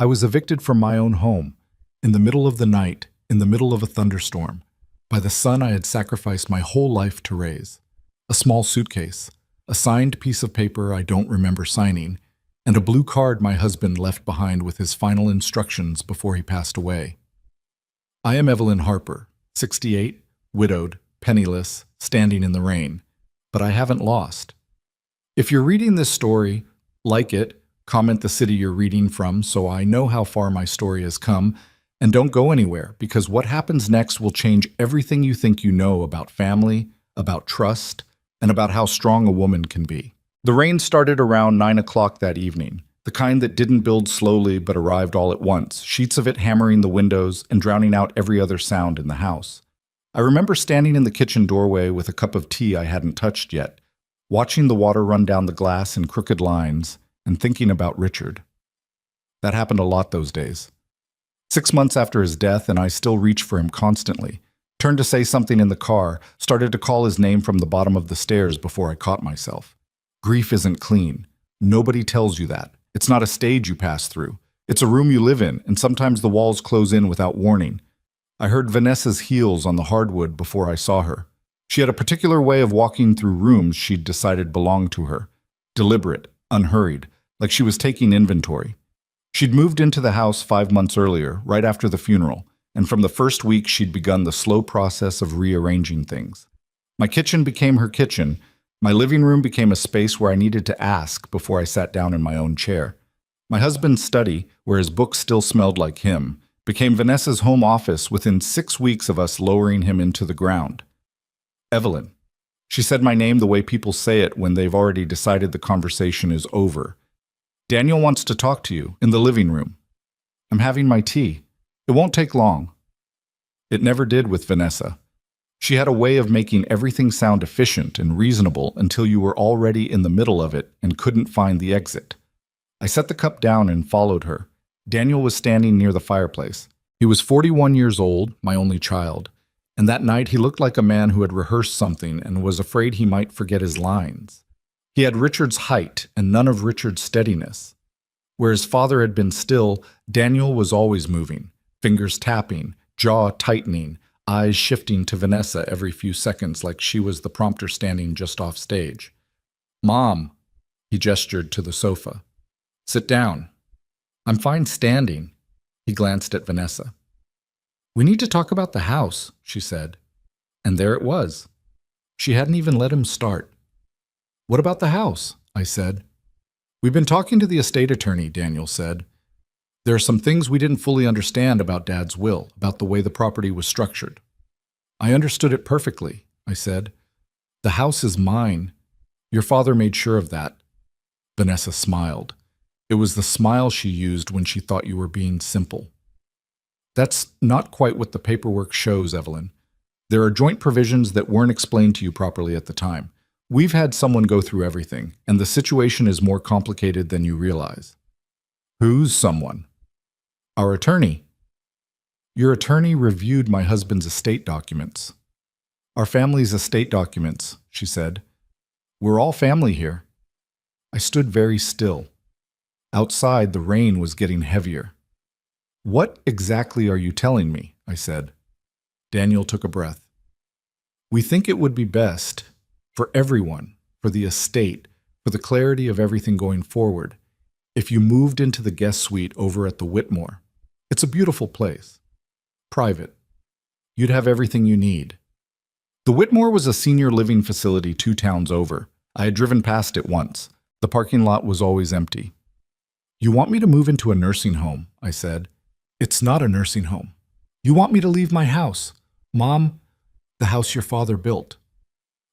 I was evicted from my own home, in the middle of the night, in the middle of a thunderstorm, by the son I had sacrificed my whole life to raise. A small suitcase, a signed piece of paper I don't remember signing, and a blue card my husband left behind with his final instructions before he passed away. I am Evelyn Harper, 68, widowed, penniless, standing in the rain, but I haven't lost. If you're reading this story, like it, comment the city you're reading from so I know how far my story has come, and don't go anywhere because what happens next will change everything you think you know about family, about trust, and about how strong a woman can be. The rain started around 9 o'clock that evening, the kind that didn't build slowly but arrived all at once, sheets of it hammering the windows and drowning out every other sound in the house. I remember standing in the kitchen doorway with a cup of tea I hadn't touched yet, watching the water run down the glass in crooked lines and thinking about Richard. That happened a lot those days. 6 months after his death, and I still reach for him constantly. Turned to say something in the car, started to call his name from the bottom of the stairs before I caught myself. Grief isn't clean. Nobody tells you that. It's not a stage you pass through. It's a room you live in, and sometimes the walls close in without warning. I heard Vanessa's heels on the hardwood before I saw her. She had a particular way of walking through rooms she'd decided belonged to her. Deliberate, unhurried, like she was taking inventory. She'd moved into the house 5 months earlier, right after the funeral, and from the first week she'd begun the slow process of rearranging things. My kitchen became her kitchen. My living room became a space where I needed to ask before I sat down in my own chair. My husband's study, where his books still smelled like him, became Vanessa's home office within 6 weeks of us lowering him into the ground. Evelyn. She said my name the way people say it when they've already decided the conversation is over. Daniel wants to talk to you in the living room. I'm having my tea. It won't take long. It never did with Vanessa. She had a way of making everything sound efficient and reasonable until you were already in the middle of it and couldn't find the exit. I set the cup down and followed her. Daniel was standing near the fireplace. He was 41 years old, my only child, and that night he looked like a man who had rehearsed something and was afraid he might forget his lines. He had Richard's height and none of Richard's steadiness. Where his father had been still, Daniel was always moving, fingers tapping, jaw tightening, eyes shifting to Vanessa every few seconds like she was the prompter standing just off stage. "Mom," he gestured to the sofa. "Sit down." "I'm fine standing." He glanced at Vanessa. "We need to talk about the house," she said. And there it was. She hadn't even let him start. "What about the house?" I said. "We've been talking to the estate attorney," Daniel said. "There are some things we didn't fully understand about Dad's will, about the way the property was structured." "I understood it perfectly," I said. "The house is mine. Your father made sure of that." Vanessa smiled. It was the smile she used when she thought you were being simple. "That's not quite what the paperwork shows, Evelyn. There are joint provisions that weren't explained to you properly at the time. We've had someone go through everything, and the situation is more complicated than you realize." "Who's someone?" "Our attorney." "Your attorney reviewed my husband's estate documents." "Our family's estate documents," she said. "We're all family here." I stood very still. Outside, the rain was getting heavier. "What exactly are you telling me?" I said. Daniel took a breath. "We think it would be best for everyone, for the estate, for the clarity of everything going forward, if you moved into the guest suite over at the Whitmore. It's a beautiful place. Private. You'd have everything you need." The Whitmore was a senior living facility 2 towns over. I had driven past it once. The parking lot was always empty. "You want me to move into a nursing home," I said. "It's not a nursing home. You want me to leave my house. Mom, the house your father built."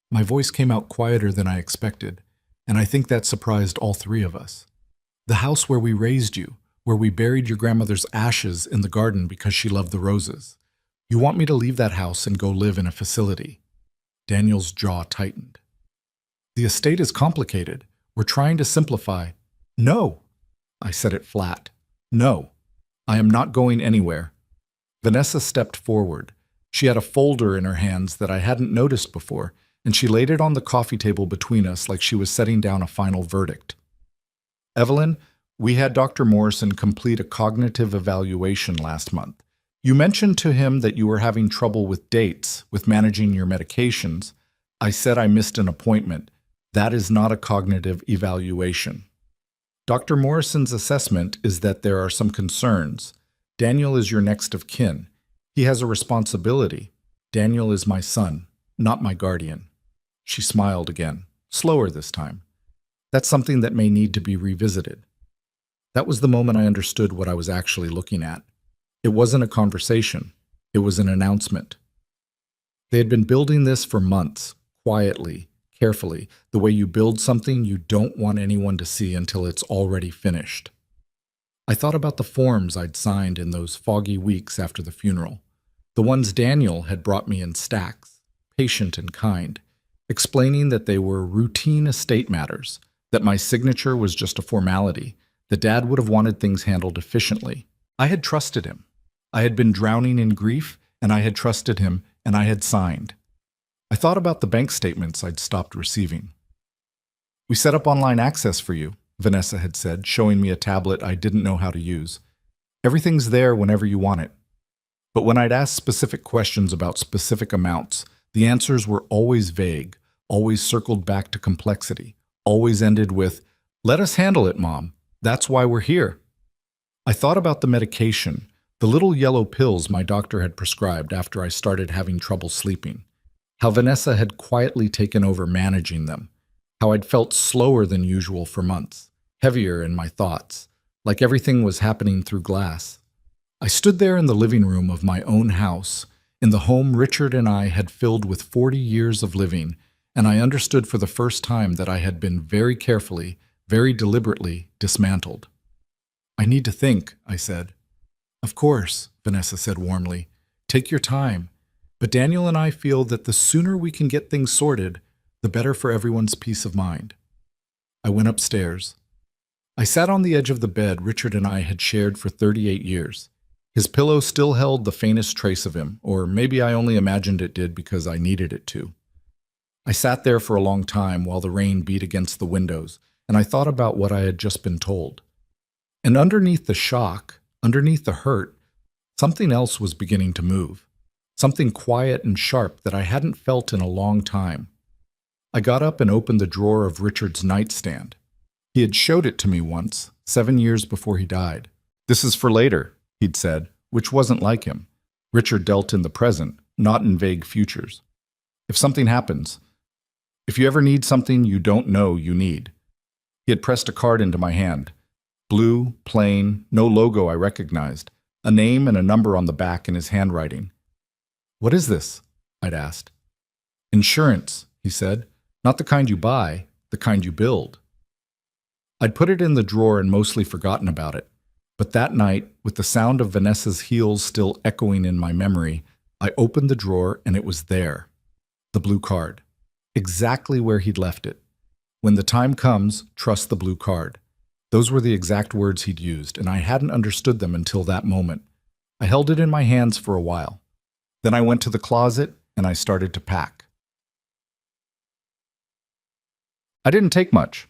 My voice came out quieter than I expected, and I think that surprised all 3 of us. "The house where we raised you, where we buried your grandmother's ashes in the garden because she loved the roses. You want me to leave that house and go live in a facility." Daniel's jaw tightened. "The estate is complicated. We're trying to simplify." "No." I said it flat. "No. I am not going anywhere." Vanessa stepped forward. She had a folder in her hands that I hadn't noticed before, and she laid it on the coffee table between us like she was setting down a final verdict. "Evelyn, We had Dr. Morrison complete a cognitive evaluation last month. You mentioned to him that you were having trouble with dates, with managing your medications. I said I missed an appointment. That is not a cognitive evaluation. Dr. Morrison's assessment is that there are some concerns. Daniel is your next of kin. He has a responsibility. Daniel is my son, not my guardian. She smiled again, slower this time. That's something that may need to be revisited. That was the moment I understood what I was actually looking at. It wasn't a conversation. It was an announcement. They had been building this for months, quietly, carefully, the way you build something you don't want anyone to see until it's already finished. I thought about the forms I'd signed in those foggy weeks after the funeral, the ones Daniel had brought me in stacks, patient and kind, explaining that they were routine estate matters, that my signature was just a formality, that Dad would have wanted things handled efficiently. I had trusted him. I had been drowning in grief, and I had trusted him, and I had signed. I thought about the bank statements I'd stopped receiving. We set up online access for you, Vanessa had said, showing me a tablet I didn't know how to use. Everything's there whenever you want it. But when I'd ask specific questions about specific amounts, the answers were always vague, always circled back to complexity, always ended with, "Let us handle it, Mom. That's why we're here." I thought about the medication, the little yellow pills my doctor had prescribed after I started having trouble sleeping, how Vanessa had quietly taken over managing them, how I'd felt slower than usual for months, heavier in my thoughts, like everything was happening through glass. I stood there in the living room of my own house, in the home Richard and I had filled with 40 years of living, and I understood for the first time that I had been very carefully, very deliberately dismantled. "I need to think," I said. "Of course," Vanessa said warmly. "Take your time. But Daniel and I feel that the sooner we can get things sorted, the better for everyone's peace of mind." I went upstairs. I sat on the edge of the bed Richard and I had shared for 38 years. His pillow still held the faintest trace of him, or maybe I only imagined it did because I needed it to. I sat there for a long time while the rain beat against the windows, and I thought about what I had just been told. And underneath the shock, underneath the hurt, something else was beginning to move. Something quiet and sharp that I hadn't felt in a long time. I got up and opened the drawer of Richard's nightstand. He had showed it to me once, 7 years before he died. "This is for later," he'd said, which wasn't like him. Richard dealt in the present, not in vague futures. "If something happens, if you ever need something you don't know you need." He had pressed a card into my hand. Blue, plain, no logo I recognized, a name and a number on the back in his handwriting. "What is this?" I'd asked. "Insurance," he said. "Not the kind you buy, the kind you build." I'd put it in the drawer and mostly forgotten about it. But that night, with the sound of Vanessa's heels still echoing in my memory, I opened the drawer and it was there. The blue card. Exactly where he'd left it. "When the time comes, trust the blue card." Those were the exact words he'd used, and I hadn't understood them until that moment. I held it in my hands for a while. Then I went to the closet and I started to pack. I didn't take much.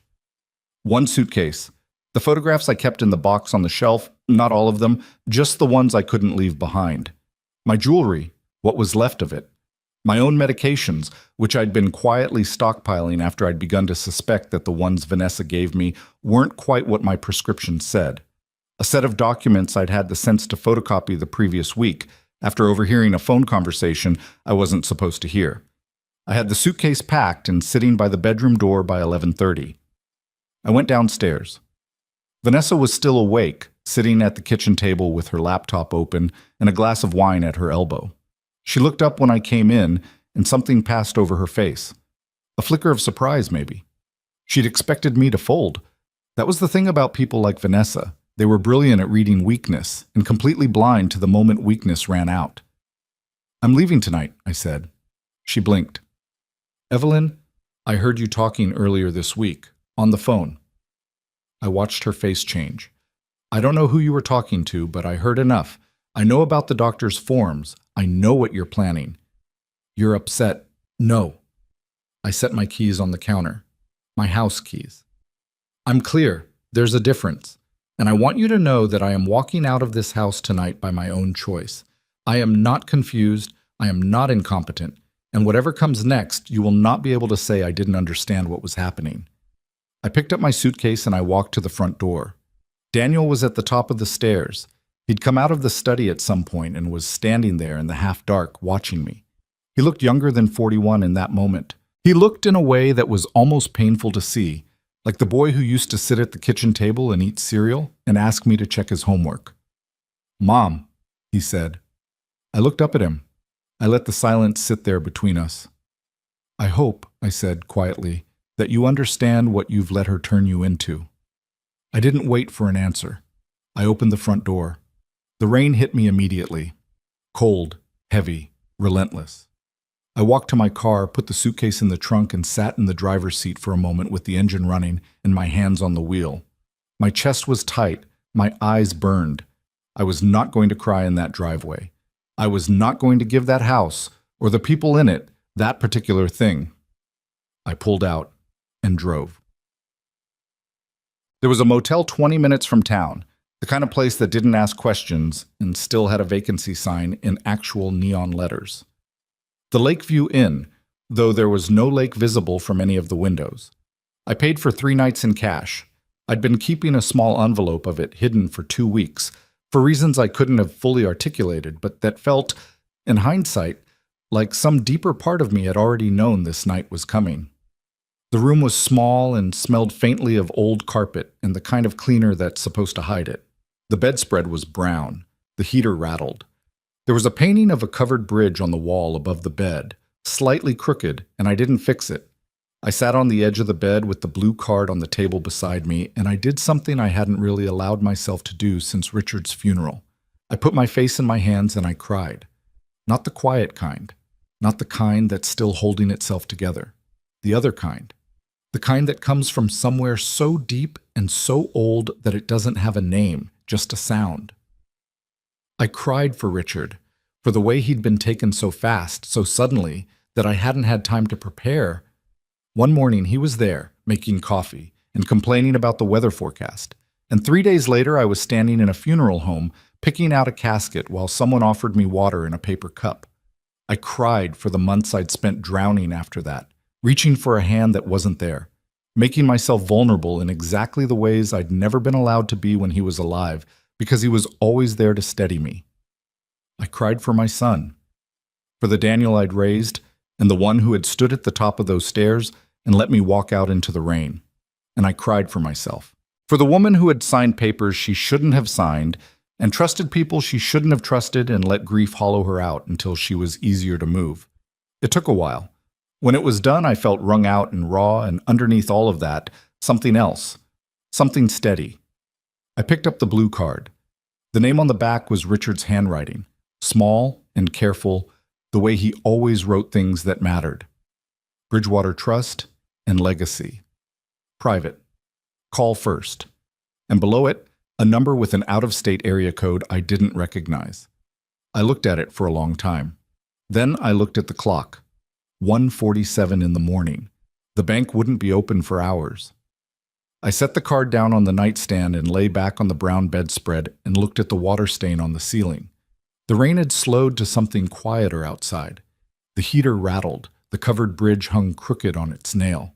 One suitcase. The photographs I kept in the box on the shelf, not all of them, just the ones I couldn't leave behind. My jewelry, what was left of it. My own medications, which I'd been quietly stockpiling after I'd begun to suspect that the ones Vanessa gave me weren't quite what my prescription said. A set of documents I'd had the sense to photocopy the previous week, after overhearing a phone conversation I wasn't supposed to hear. I had the suitcase packed and sitting by the bedroom door by 11:30. I went downstairs. Vanessa was still awake, sitting at the kitchen table with her laptop open and a glass of wine at her elbow. She looked up when I came in, and something passed over her face. A flicker of surprise, maybe. She'd expected me to fold. That was the thing about people like Vanessa. They were brilliant at reading weakness and completely blind to the moment weakness ran out. "I'm leaving tonight," I said. She blinked. "Evelyn, I heard you talking earlier this week, on the phone." I watched her face change. "I don't know who you were talking to, but I heard enough. I know about the doctor's forms. I know what you're planning. You're upset." "No." I set my keys on the counter. My house keys. "I'm clear. There's a difference. And I want you to know that I am walking out of this house tonight by my own choice. I am not confused, I am not incompetent, and whatever comes next, you will not be able to say I didn't understand what was happening. I picked up my suitcase and I walked to the front door. Daniel was at the top of the stairs. He'd come out of the study at some point and was standing there in the half-dark, watching me. He looked younger than 41 in that moment. He looked in a way that was almost painful to see, like the boy who used to sit at the kitchen table and eat cereal and ask me to check his homework. "Mom," he said. I looked up at him. I let the silence sit there between us. "I hope," I said quietly, "that you understand what you've let her turn you into." I didn't wait for an answer. I opened the front door. The rain hit me immediately. Cold, heavy, relentless. I walked to my car, put the suitcase in the trunk, and sat in the driver's seat for a moment with the engine running and my hands on the wheel. My chest was tight, my eyes burned. I was not going to cry in that driveway. I was not going to give that house, or the people in it, that particular thing. I pulled out and drove. There was a motel 20 minutes from town, the kind of place that didn't ask questions and still had a vacancy sign in actual neon letters. The Lakeview Inn, though there was no lake visible from any of the windows. I paid for 3 nights in cash. I'd been keeping a small envelope of it hidden for 2 weeks, for reasons I couldn't have fully articulated, but that felt, in hindsight, like some deeper part of me had already known this night was coming. The room was small and smelled faintly of old carpet and the kind of cleaner that's supposed to hide it. The bedspread was brown. The heater rattled. There was a painting of a covered bridge on the wall above the bed, slightly crooked, and I didn't fix it. I sat on the edge of the bed with the blue card on the table beside me, and I did something I hadn't really allowed myself to do since Richard's funeral. I put my face in my hands and I cried. Not the quiet kind. Not the kind that's still holding itself together. The other kind. The kind that comes from somewhere so deep and so old that it doesn't have a name, just a sound. I cried for Richard, for the way he'd been taken so fast, so suddenly, that I hadn't had time to prepare. One morning he was there, making coffee, and complaining about the weather forecast. And 3 days later I was standing in a funeral home, picking out a casket while someone offered me water in a paper cup. I cried for the months I'd spent drowning after that, reaching for a hand that wasn't there, making myself vulnerable in exactly the ways I'd never been allowed to be when he was alive, because he was always there to steady me. I cried for my son, for the Daniel I'd raised, and the one who had stood at the top of those stairs and let me walk out into the rain. And I cried for myself, for the woman who had signed papers she shouldn't have signed, and trusted people she shouldn't have trusted and let grief hollow her out until she was easier to move. It took a while. When it was done, I felt wrung out and raw, and underneath all of that, something else, something steady. I picked up the blue card. The name on the back was Richard's handwriting, small and careful, the way he always wrote things that mattered. Bridgewater Trust and Legacy. Private. Call first. And below it, a number with an out-of-state area code I didn't recognize. I looked at it for a long time. Then I looked at the clock. 1:47 in the morning. The bank wouldn't be open for hours. I set the card down on the nightstand and lay back on the brown bedspread and looked at the water stain on the ceiling. The rain had slowed to something quieter outside. The heater rattled. The covered bridge hung crooked on its nail.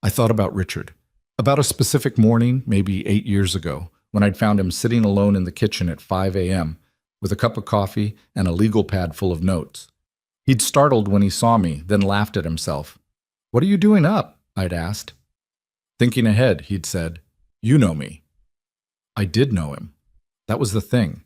I thought about Richard. About a specific morning, maybe 8 years ago, when I'd found him sitting alone in the kitchen at 5 a.m. with a cup of coffee and a legal pad full of notes. He'd startled when he saw me, then laughed at himself. "What are you doing up?" I'd asked. "Thinking ahead," he'd said. "You know me." I did know him. That was the thing.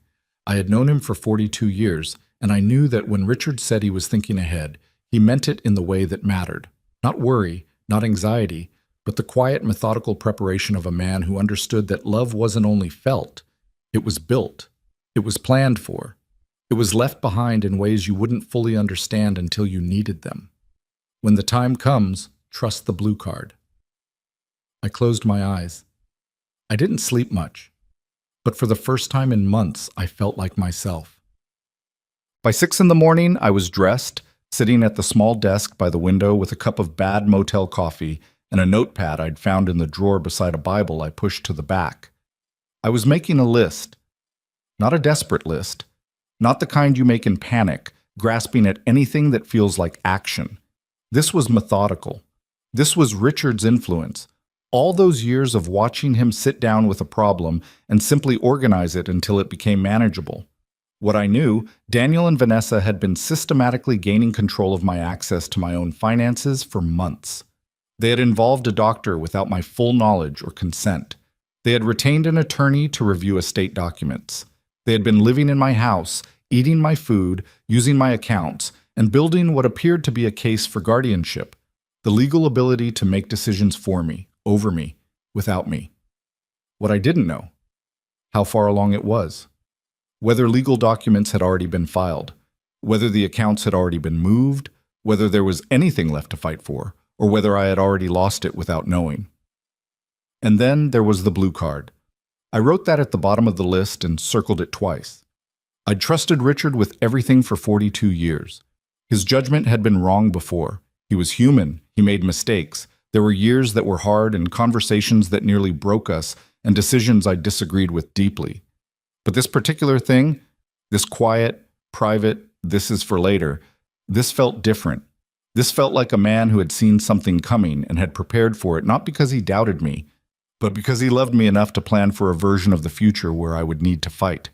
I had known him for 42 years, and I knew that when Richard said he was thinking ahead, he meant it in the way that mattered. Not worry, not anxiety, but the quiet, methodical preparation of a man who understood that love wasn't only felt, it was built, it was planned for. It was left behind in ways you wouldn't fully understand until you needed them. When the time comes, trust the blue card. I closed my eyes. I didn't sleep much, but for the first time in months, I felt like myself. By 6 in the morning, I was dressed, sitting at the small desk by the window with a cup of bad motel coffee and a notepad I'd found in the drawer beside a Bible I pushed to the back. I was making a list, not a desperate list, not the kind you make in panic, grasping at anything that feels like action. This was methodical. This was Richard's influence. All those years of watching him sit down with a problem and simply organize it until it became manageable. What I knew, Daniel and Vanessa had been systematically gaining control of my access to my own finances for months. They had involved a doctor without my full knowledge or consent. They had retained an attorney to review estate documents. They had been living in my house, eating my food, using my accounts, and building what appeared to be a case for guardianship, the legal ability to make decisions for me, over me, without me. What I didn't know, how far along it was, whether legal documents had already been filed, whether the accounts had already been moved, whether there was anything left to fight for, or whether I had already lost it without knowing. And then there was the blue card. I wrote that at the bottom of the list and circled it twice. I'd trusted Richard with everything for 42 years. His judgment had been wrong before. He was human. He made mistakes. There were years that were hard and conversations that nearly broke us and decisions I disagreed with deeply. But this particular thing, this quiet, private, this is for later, this felt different. This felt like a man who had seen something coming and had prepared for it, not because he doubted me, but because he loved me enough to plan for a version of the future where I would need to fight.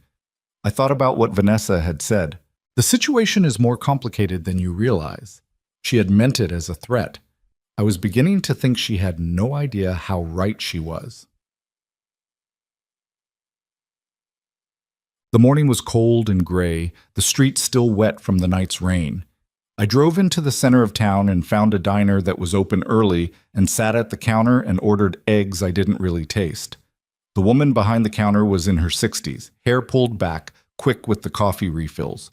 I thought about what Vanessa had said. The situation is more complicated than you realize. She had meant it as a threat. I was beginning to think she had no idea how right she was. The morning was cold and gray, the streets still wet from the night's rain. I drove into the center of town and found a diner that was open early and sat at the counter and ordered eggs I didn't really taste. The woman behind the counter was in her 60s, hair pulled back, quick with the coffee refills.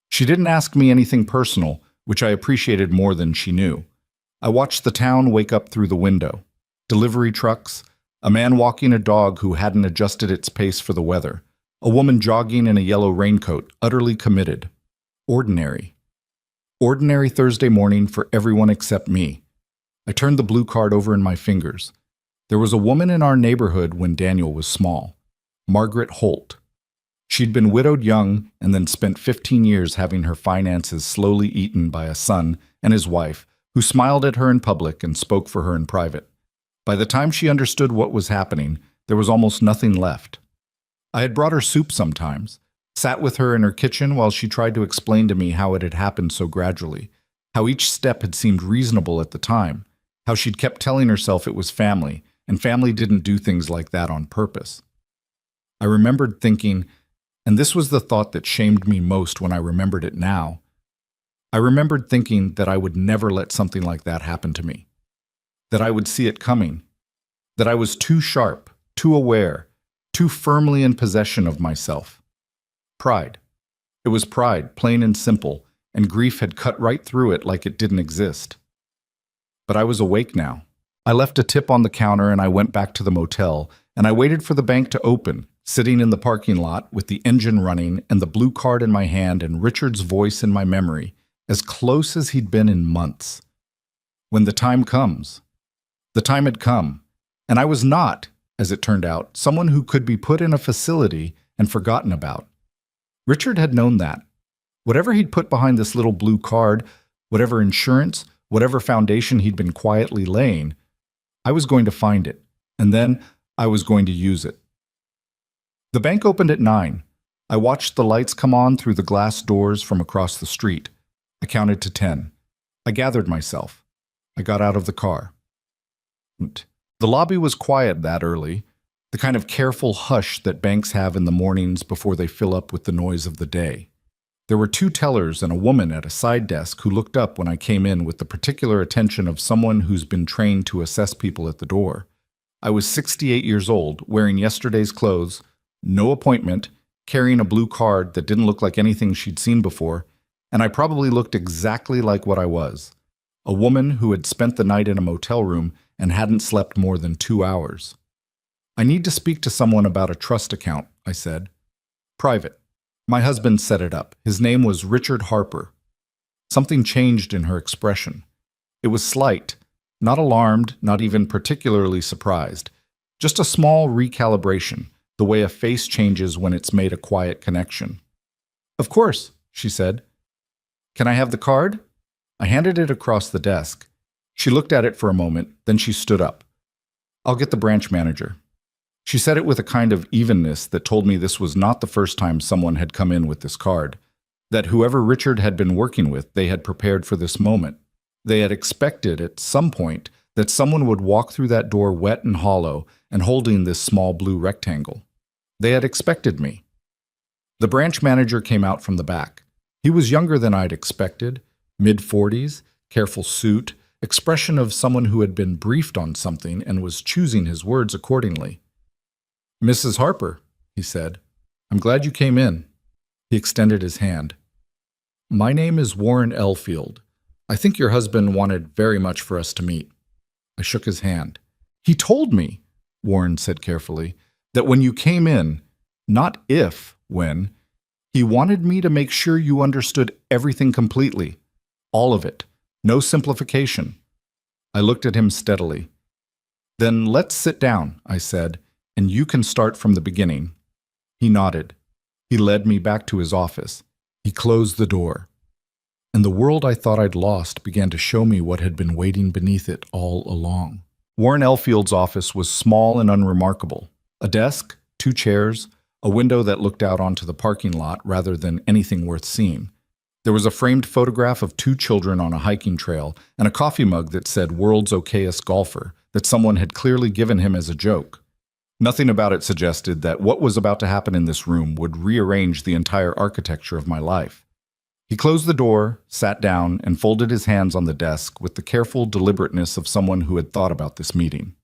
She didn't ask me anything personal, which I appreciated more than she knew. I watched the town wake up through the window. Delivery trucks, a man walking a dog who hadn't adjusted its pace for the weather, a woman jogging in a yellow raincoat, utterly committed. Ordinary. Ordinary Thursday morning for everyone except me. I turned the blue card over in my fingers. There was a woman in our neighborhood when Daniel was small. Margaret Holt. She'd been widowed young and then spent 15 years having her finances slowly eaten by a son and his wife, who smiled at her in public and spoke for her in private. By the time she understood what was happening, there was almost nothing left. I had brought her soup sometimes, sat with her in her kitchen while she tried to explain to me how it had happened so gradually, how each step had seemed reasonable at the time, how she'd kept telling herself it was family, and family didn't do things like that on purpose. I remembered thinking, and this was the thought that shamed me most when I remembered it now, I remembered thinking that I would never let something like that happen to me, that I would see it coming, that I was too sharp, too aware, too firmly in possession of myself. Pride. It was pride, plain and simple, and grief had cut right through it like it didn't exist. But I was awake now. I left a tip on the counter and I went back to the motel, and I waited for the bank to open, sitting in the parking lot with the engine running and the blue card in my hand and Richard's voice in my memory, as close as he'd been in months. When the time comes. The time had come, and I was not, as it turned out, someone who could be put in a facility and forgotten about. Richard had known that. Whatever he'd put behind this little blue card, whatever insurance, whatever foundation he'd been quietly laying, I was going to find it, and then I was going to use it. The bank opened at 9. I watched the lights come on through the glass doors from across the street. I counted to 10. I gathered myself. I got out of the car. The lobby was quiet that early, the kind of careful hush that banks have in the mornings before they fill up with the noise of the day. There were 2 tellers and a woman at a side desk who looked up when I came in with the particular attention of someone who's been trained to assess people at the door. I was 68 years old, wearing yesterday's clothes, no appointment, carrying a blue card that didn't look like anything she'd seen before, and I probably looked exactly like what I was, a woman who had spent the night in a motel room and hadn't slept more than 2 hours. I need to speak to someone about a trust account, I said. Private. My husband set it up. His name was Richard Harper. Something changed in her expression. It was slight, not alarmed, not even particularly surprised. Just a small recalibration, the way a face changes when it's made a quiet connection. "Of course," she said. "Can I have the card?" I handed it across the desk. She looked at it for a moment, then she stood up. "I'll get the branch manager." She said it with a kind of evenness that told me this was not the first time someone had come in with this card, that whoever Richard had been working with, they had prepared for this moment. They had expected at some point that someone would walk through that door wet and hollow and holding this small blue rectangle. They had expected me. The branch manager came out from the back. He was younger than I'd expected, mid-40s, careful suit, expression of someone who had been briefed on something and was choosing his words accordingly. "Mrs. Harper," he said, "I'm glad you came in." He extended his hand. "My name is Warren Elfield. I think your husband wanted very much for us to meet." I shook his hand. "He told me," Warren said carefully, "that when you came in, not if, when, he wanted me to make sure you understood everything completely, all of it, no simplification." I looked at him steadily. "Then let's sit down," I said, "and you can start from the beginning." He nodded. He led me back to his office. He closed the door. And the world I thought I'd lost began to show me what had been waiting beneath it all along. Warren Elfield's office was small and unremarkable. A desk, 2 chairs, a window that looked out onto the parking lot rather than anything worth seeing. There was a framed photograph of 2 children on a hiking trail and a coffee mug that said "World's Okayest Golfer" that someone had clearly given him as a joke. Nothing about it suggested that what was about to happen in this room would rearrange the entire architecture of my life. He closed the door, sat down, and folded his hands on the desk with the careful deliberateness of someone who had thought about this meeting.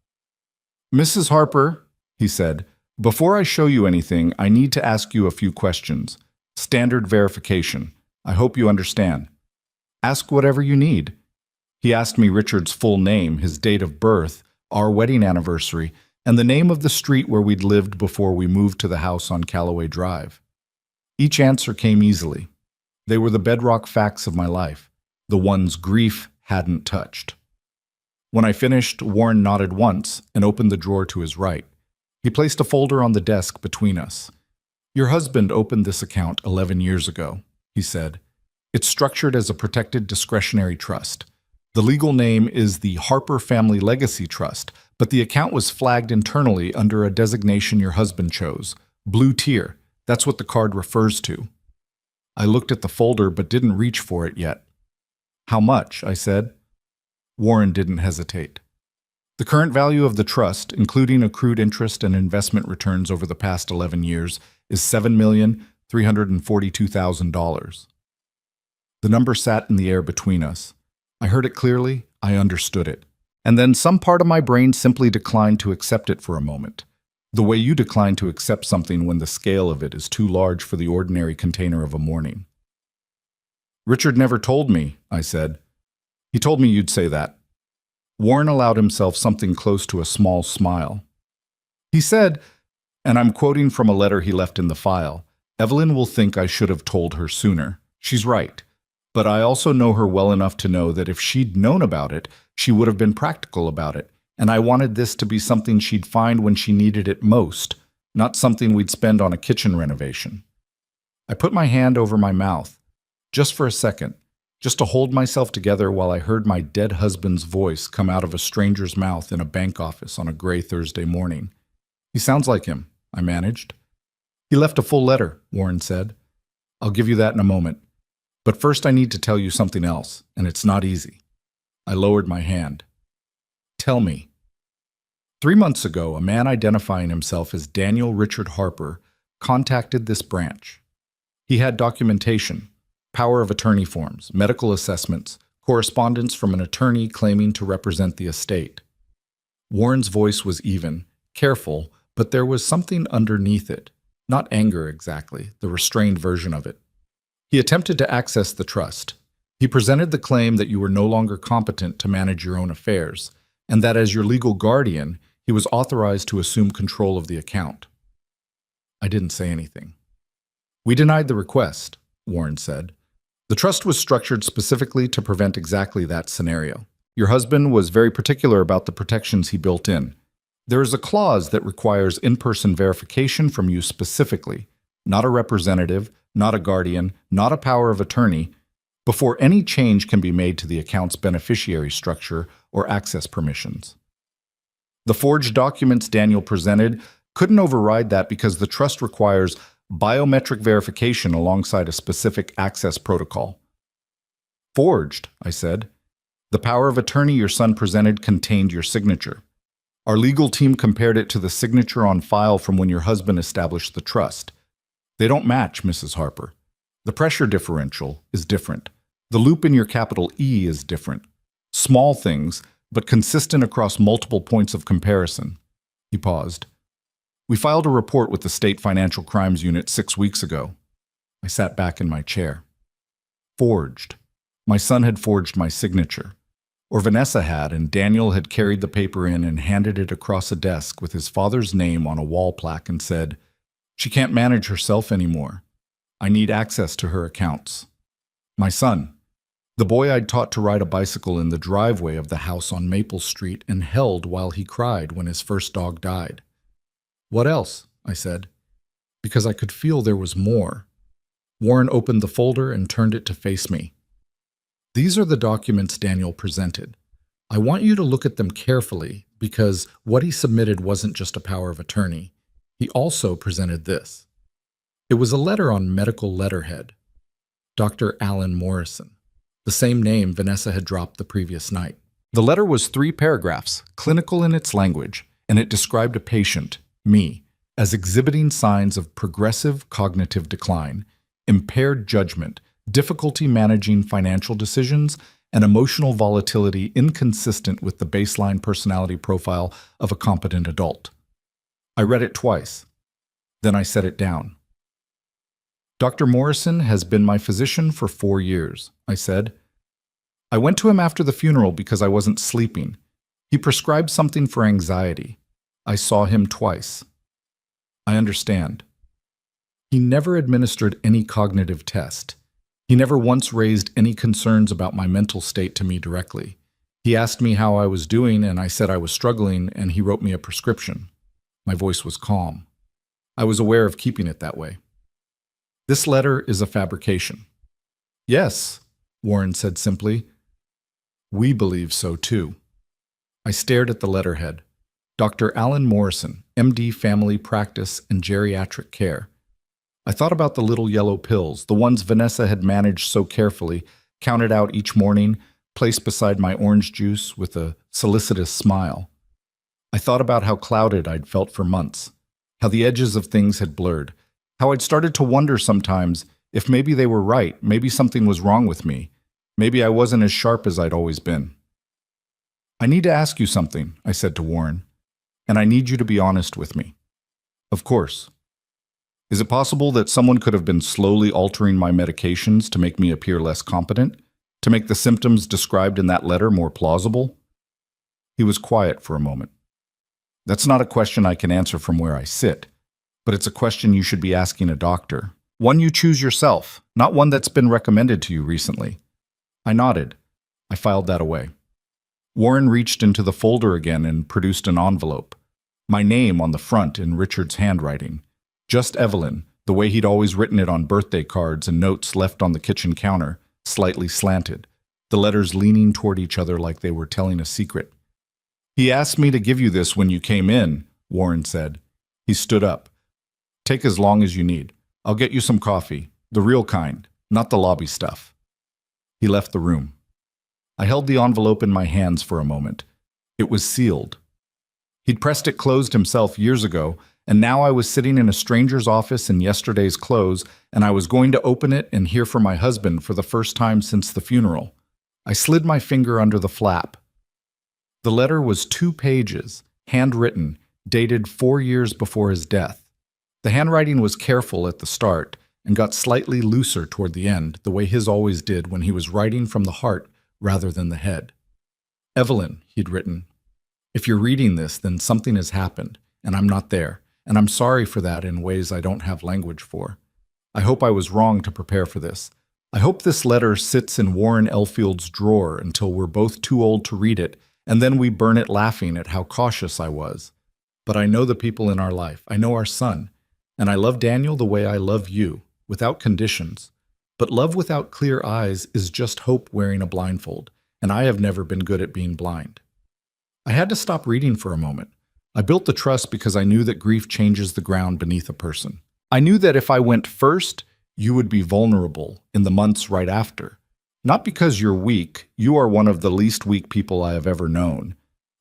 "Mrs. Harper," he said, "before I show you anything, I need to ask you a few questions. Standard verification. I hope you understand. Ask whatever you need." He asked me Richard's full name, his date of birth, our wedding anniversary, and the name of the street where we'd lived before we moved to the house on Callaway Drive. Each answer came easily. They were the bedrock facts of my life, the ones grief hadn't touched. When I finished, Warren nodded once and opened the drawer to his right. He placed a folder on the desk between us. "Your husband opened this account 11 years ago," he said. "It's structured as a protected discretionary trust. The legal name is the Harper Family Legacy Trust, but the account was flagged internally under a designation your husband chose, Blue Tier. That's what the card refers to." I looked at the folder but didn't reach for it yet. "How much?" I said. Warren didn't hesitate. "The current value of the trust, including accrued interest and investment returns over the past 11 years, is $7,342,000. The number sat in the air between us. I heard it clearly, I understood it. And then some part of my brain simply declined to accept it for a moment. The way you decline to accept something when the scale of it is too large for the ordinary container of a morning. "Richard never told me," I said. "He told me you'd say that." Warren allowed himself something close to a small smile. He said, and I'm quoting from a letter he left in the file, "Evelyn will think I should have told her sooner. She's right. But I also know her well enough to know that if she'd known about it, she would have been practical about it, and I wanted this to be something she'd find when she needed it most, not something we'd spend on a kitchen renovation." I put my hand over my mouth, just for a second, just to hold myself together while I heard my dead husband's voice come out of a stranger's mouth in a bank office on a gray Thursday morning. "He sounds like him," I managed. "He left a full letter," Warren said. "I'll give you that in a moment. But first I need to tell you something else, and it's not easy." I lowered my hand. "Tell me." 3 months ago, a man identifying himself as Daniel Richard Harper contacted this branch. He had documentation, power of attorney forms, medical assessments, correspondence from an attorney claiming to represent the estate. Warren's voice was even, careful, but there was something underneath it. Not anger exactly, the restrained version of it. He attempted to access the trust. He presented the claim that you were no longer competent to manage your own affairs, and that as your legal guardian, he was authorized to assume control of the account. I didn't say anything. "We denied the request," Warren said. "The trust was structured specifically to prevent exactly that scenario. Your husband was very particular about the protections he built in. There is a clause that requires in-person verification from you specifically, not a representative, not a guardian, not a power of attorney, before any change can be made to the account's beneficiary structure or access permissions. The forged documents Daniel presented couldn't override that because the trust requires biometric verification alongside a specific access protocol. Forged, I said. The power of attorney your son presented contained your signature. Our legal team compared it to the signature on file from when your husband established the trust. They don't match, Mrs. Harper. The pressure differential is different. The loop in your capital E is different. Small things, but consistent across multiple points of comparison. He paused. We filed a report with the State Financial Crimes Unit 6 weeks ago. I sat back in my chair. Forged. My son had forged my signature. Or Vanessa had, and Daniel had carried the paper in and handed it across a desk with his father's name on a wall plaque and said, "She can't manage herself anymore. I need access to her accounts." My son, the boy I'd taught to ride a bicycle in the driveway of the house on Maple Street and held while he cried when his first dog died. What else? I said, because I could feel there was more. Warren opened the folder and turned it to face me. These are the documents Daniel presented. I want you to look at them carefully because what he submitted wasn't just a power of attorney. He also presented this. It was a letter on medical letterhead. Dr. Alan Morrison, the same name Vanessa had dropped the previous night. The letter was 3 paragraphs, clinical in its language, and it described a patient, me, as exhibiting signs of progressive cognitive decline, impaired judgment, difficulty managing financial decisions, and emotional volatility inconsistent with the baseline personality profile of a competent adult. I read it twice. Then I set it down. Dr. Morrison has been my physician for 4 years, I said. I went to him after the funeral because I wasn't sleeping. He prescribed something for anxiety. I saw him twice. I understand. He never administered any cognitive test. He never once raised any concerns about my mental state to me directly. He asked me how I was doing, and I said I was struggling, and he wrote me a prescription. My voice was calm. I was aware of keeping it that way. This letter is a fabrication. Yes, Warren said simply. We believe so too. I stared at the letterhead. Dr. Alan Morrison, MD Family Practice and Geriatric Care. I thought about the little yellow pills, the ones Vanessa had managed so carefully, counted out each morning, placed beside my orange juice with a solicitous smile. I thought about how clouded I'd felt for months, how the edges of things had blurred, how I'd started to wonder sometimes if maybe they were right, maybe something was wrong with me, maybe I wasn't as sharp as I'd always been. I need to ask you something, I said to Warren, and I need you to be honest with me. Of course. Is it possible that someone could have been slowly altering my medications to make me appear less competent, to make the symptoms described in that letter more plausible? He was quiet for a moment. That's not a question I can answer from where I sit, but it's a question you should be asking a doctor. One you choose yourself, not one that's been recommended to you recently. I nodded. I filed that away. Warren reached into the folder again and produced an envelope. My name on the front in Richard's handwriting. Just Evelyn, the way he'd always written it on birthday cards and notes left on the kitchen counter, slightly slanted, the letters leaning toward each other like they were telling a secret. He asked me to give you this when you came in, Warren said. He stood up. Take as long as you need. I'll get you some coffee, the real kind, not the lobby stuff. He left the room. I held the envelope in my hands for a moment. It was sealed. He'd pressed it closed himself years ago, and now I was sitting in a stranger's office in yesterday's clothes, and I was going to open it and hear from my husband for the first time since the funeral. I slid my finger under the flap. The letter was 2 pages, handwritten, dated 4 years before his death. The handwriting was careful at the start and got slightly looser toward the end, the way his always did when he was writing from the heart rather than the head. Evelyn, he'd written, if you're reading this, then something has happened, and I'm not there, and I'm sorry for that in ways I don't have language for. I hope I was wrong to prepare for this. I hope this letter sits in Warren Elfield's drawer until we're both too old to read it, and then we burn it laughing at how cautious I was. but I know the people in our life. I know our son. And I love Daniel the way I love you, without conditions. But love without clear eyes is just hope wearing a blindfold, and I have never been good at being blind. I had to stop reading for a moment. I built the trust because I knew that grief changes the ground beneath a person. I knew that if I went first, you would be vulnerable in the months right after. Not because you're weak, you are one of the least weak people I have ever known,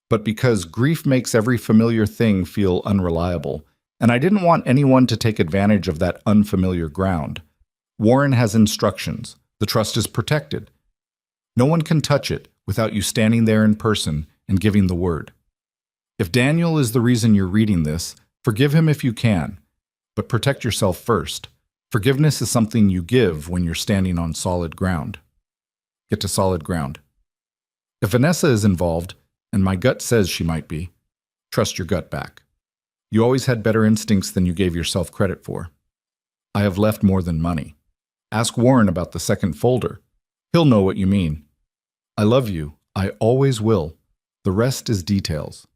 but because grief makes every familiar thing feel unreliable, and I didn't want anyone to take advantage of that unfamiliar ground. Warren has instructions. The trust is protected. No one can touch it without you standing there in person and giving the word. If Daniel is the reason you're reading this, forgive him if you can, but protect yourself first. Forgiveness is something you give when you're standing on solid ground. Get to solid ground. If Vanessa is involved, and my gut says she might be, trust your gut back. You always had better instincts than you gave yourself credit for. I have left more than money. Ask Warren about the second folder. He'll know what you mean. I love you. I always will. The rest is details.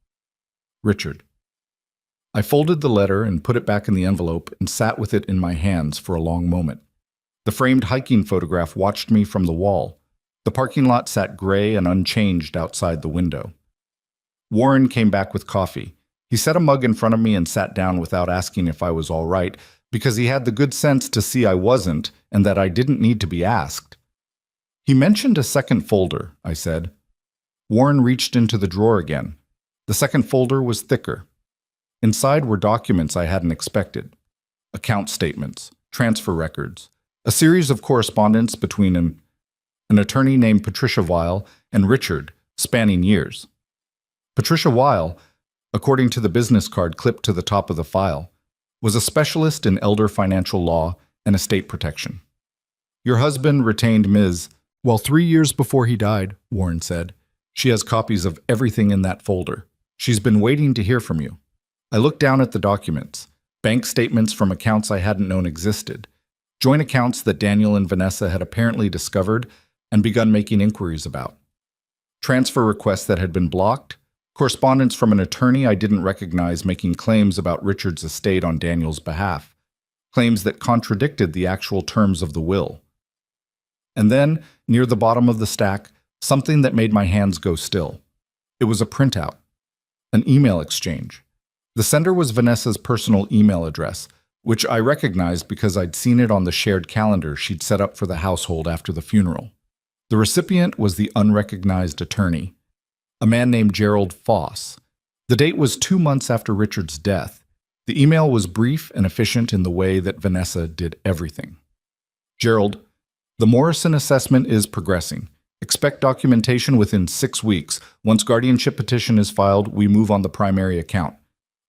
Richard. I folded the letter and put it back in the envelope and sat with it in my hands for a long moment. The framed hiking photograph watched me from the wall. The parking lot sat gray and unchanged outside the window. Warren came back with coffee. He set a mug in front of me and sat down without asking if I was all right, because he had the good sense to see I wasn't and that I didn't need to be asked. He mentioned a second folder, I said. Warren reached into the drawer again. The second folder was thicker. Inside were documents I hadn't expected. Account statements, transfer records, a series of correspondence between an attorney named Patricia Weil and Richard, spanning years. Patricia Weil, according to the business card clipped to the top of the file, was a specialist in elder financial law and estate protection. Your husband retained Ms. Well, 3 years before he died, Warren said. She has copies of everything in that folder. She's been waiting to hear from you. I looked down at the documents, bank statements from accounts I hadn't known existed, joint accounts that Daniel and Vanessa had apparently discovered and begun making inquiries about, transfer requests that had been blocked, correspondence from an attorney I didn't recognize making claims about Richard's estate on Daniel's behalf, claims that contradicted the actual terms of the will. And then, near the bottom of the stack, something that made my hands go still. It was a printout, an email exchange. The sender was Vanessa's personal email address, which I recognized because I'd seen it on the shared calendar she'd set up for the household after the funeral. The recipient was the unrecognized attorney, a man named Gerald Foss. The date was 2 months after Richard's death. The email was brief and efficient in the way that Vanessa did everything. Gerald, the Morrison assessment is progressing. Expect documentation within 6 weeks. Once guardianship petition is filed, we move on the primary account.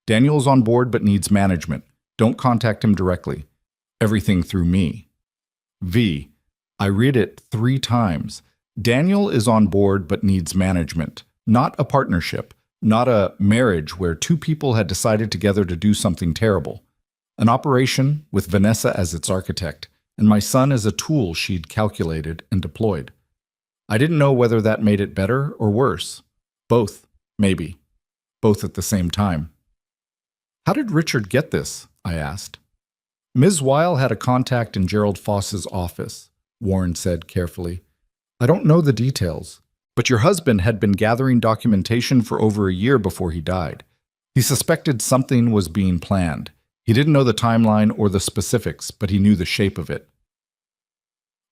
Daniel's on board but needs management. Don't contact him directly. Everything through me. V. I read it 3 times. Daniel is on board but needs management. Not a partnership. Not a marriage where 2 people had decided together to do something terrible. An operation with Vanessa as its architect, and my son as a tool she'd calculated and deployed. I didn't know whether that made it better or worse. Both, maybe. Both at the same time. How did Richard get this? I asked. Ms. Weil had a contact in Gerald Foss's office, Warren said carefully. I don't know the details, but your husband had been gathering documentation for over a year before he died. He suspected something was being planned. He didn't know the timeline or the specifics, but he knew the shape of it.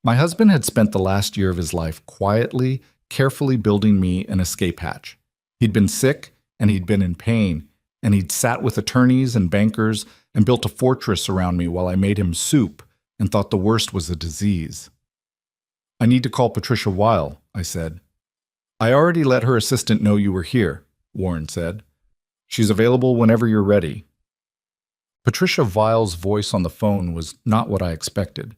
My husband had spent the last year of his life quietly, carefully building me an escape hatch. He'd been sick, and he'd been in pain, and he'd sat with attorneys and bankers and built a fortress around me while I made him soup and thought the worst was a disease. I need to call Patricia Weil, I said. I already let her assistant know you were here, Warren said. She's available whenever you're ready. Patricia Weil's voice on the phone was not what I expected.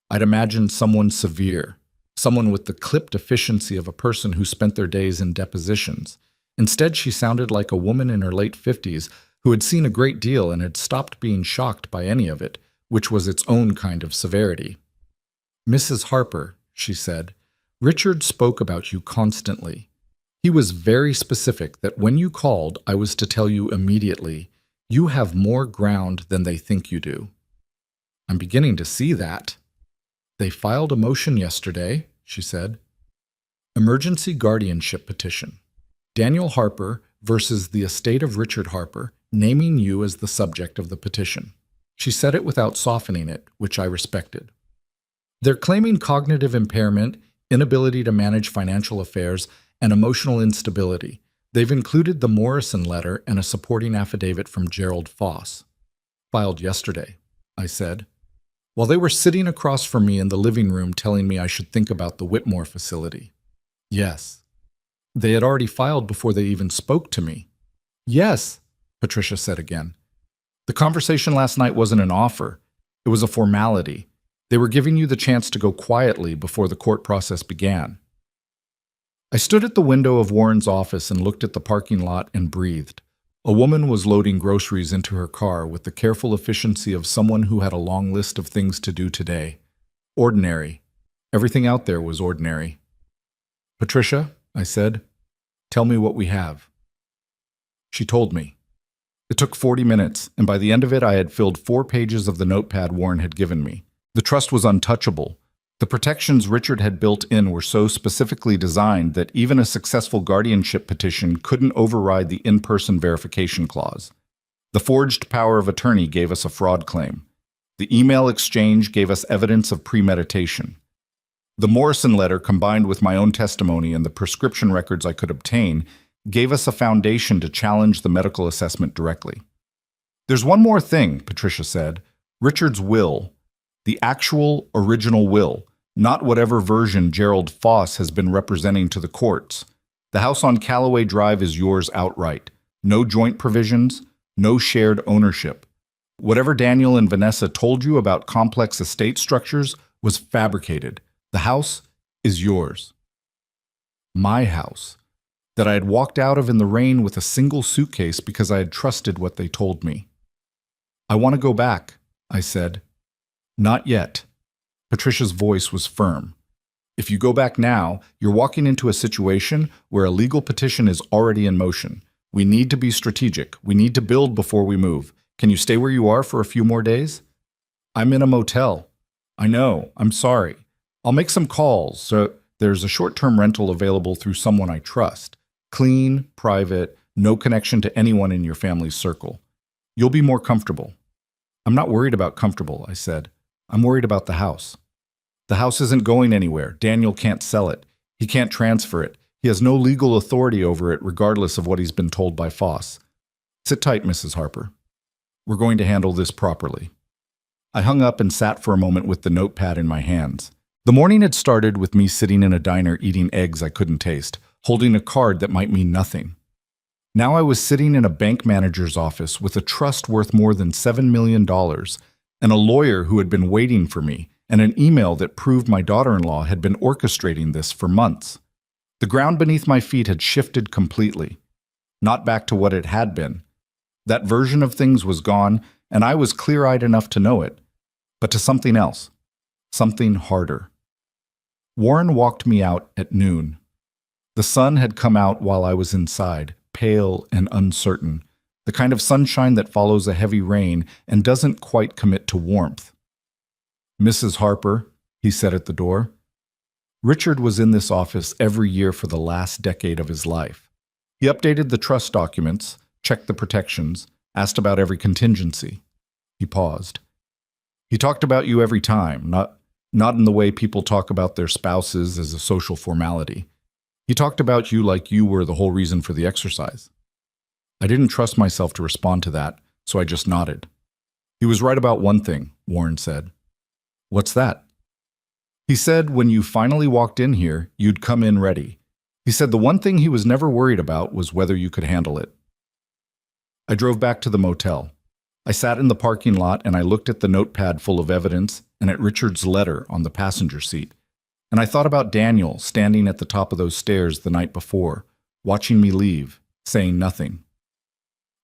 I'd imagined someone severe, someone with the clipped efficiency of a person who spent their days in depositions. Instead, she sounded like a woman in her late 50s who had seen a great deal and had stopped being shocked by any of it, which was its own kind of severity. Mrs. Harper, she said, Richard spoke about you constantly. He was very specific that when you called, I was to tell you immediately, you have more ground than they think you do. I'm beginning to see that. They filed a motion yesterday, she said. Emergency guardianship petition. Daniel Harper versus the estate of Richard Harper, naming you as the subject of the petition. She said it without softening it, which I respected. They're claiming cognitive impairment, inability to manage financial affairs, and emotional instability. They've included the Morrison letter and a supporting affidavit from Gerald Foss. Filed yesterday, I said. While they were sitting across from me in the living room telling me I should think about the Whitmore facility. Yes. They had already filed before they even spoke to me. Yes, Patricia said again. The conversation last night wasn't an offer. It was a formality. They were giving you the chance to go quietly before the court process began. I stood at the window of Warren's office and looked at the parking lot and breathed. A woman was loading groceries into her car with the careful efficiency of someone who had a long list of things to do today. Ordinary. Everything out there was ordinary. Patricia, I said, tell me what we have. She told me. It took 40 minutes, and by the end of it I had filled 4 pages of the notepad Warren had given me. The trust was untouchable. The protections Richard had built in were so specifically designed that even a successful guardianship petition couldn't override the in-person verification clause. The forged power of attorney gave us a fraud claim. The email exchange gave us evidence of premeditation. The Morrison letter, combined with my own testimony and the prescription records I could obtain, gave us a foundation to challenge the medical assessment directly. There's one more thing, Patricia said. Richard's will. The actual, original will, not whatever version Gerald Foss has been representing to the courts. The house on Callaway Drive is yours outright. No joint provisions, no shared ownership. Whatever Daniel and Vanessa told you about complex estate structures was fabricated. The house is yours. My house, that I had walked out of in the rain with a single suitcase because I had trusted what they told me. I want to go back, I said. Not yet. Patricia's voice was firm. If you go back now, you're walking into a situation where a legal petition is already in motion. We need to be strategic. We need to build before we move. Can you stay where you are for a few more days? I'm in a motel. I know. I'm sorry. I'll make some calls, so there's a short-term rental available through someone I trust. Clean, private, no connection to anyone in your family's circle. You'll be more comfortable. I'm not worried about comfortable, I said. I'm worried about the house. The house isn't going anywhere. Daniel can't sell it. He can't transfer it. He has no legal authority over it regardless of what he's been told by Foss. Sit tight, Mrs. Harper. We're going to handle this properly. I hung up and sat for a moment with the notepad in my hands. The morning had started with me sitting in a diner eating eggs I couldn't taste, holding a card that might mean nothing. Now I was sitting in a bank manager's office with a trust worth more than $7 million, and a lawyer who had been waiting for me, and an email that proved my daughter-in-law had been orchestrating this for months. The ground beneath my feet had shifted completely. Not back to what it had been. That version of things was gone, and I was clear-eyed enough to know it, but to something else, something harder. Warren walked me out at noon. The sun had come out while I was inside, pale and uncertain, the kind of sunshine that follows a heavy rain and doesn't quite commit to warmth. Mrs. Harper, he said at the door. Richard was in this office every year for the last decade of his life. He updated the trust documents, checked the protections, asked about every contingency. He paused. He talked about you every time, not in the way people talk about their spouses as a social formality. He talked about you like you were the whole reason for the exercise. I didn't trust myself to respond to that, so I just nodded. He was right about one thing, Warren said. What's that? He said when you finally walked in here, you'd come in ready. He said the one thing he was never worried about was whether you could handle it. I drove back to the motel. I sat in the parking lot and I looked at the notepad full of evidence and at Richard's letter on the passenger seat. And I thought about Daniel standing at the top of those stairs the night before, watching me leave, saying nothing.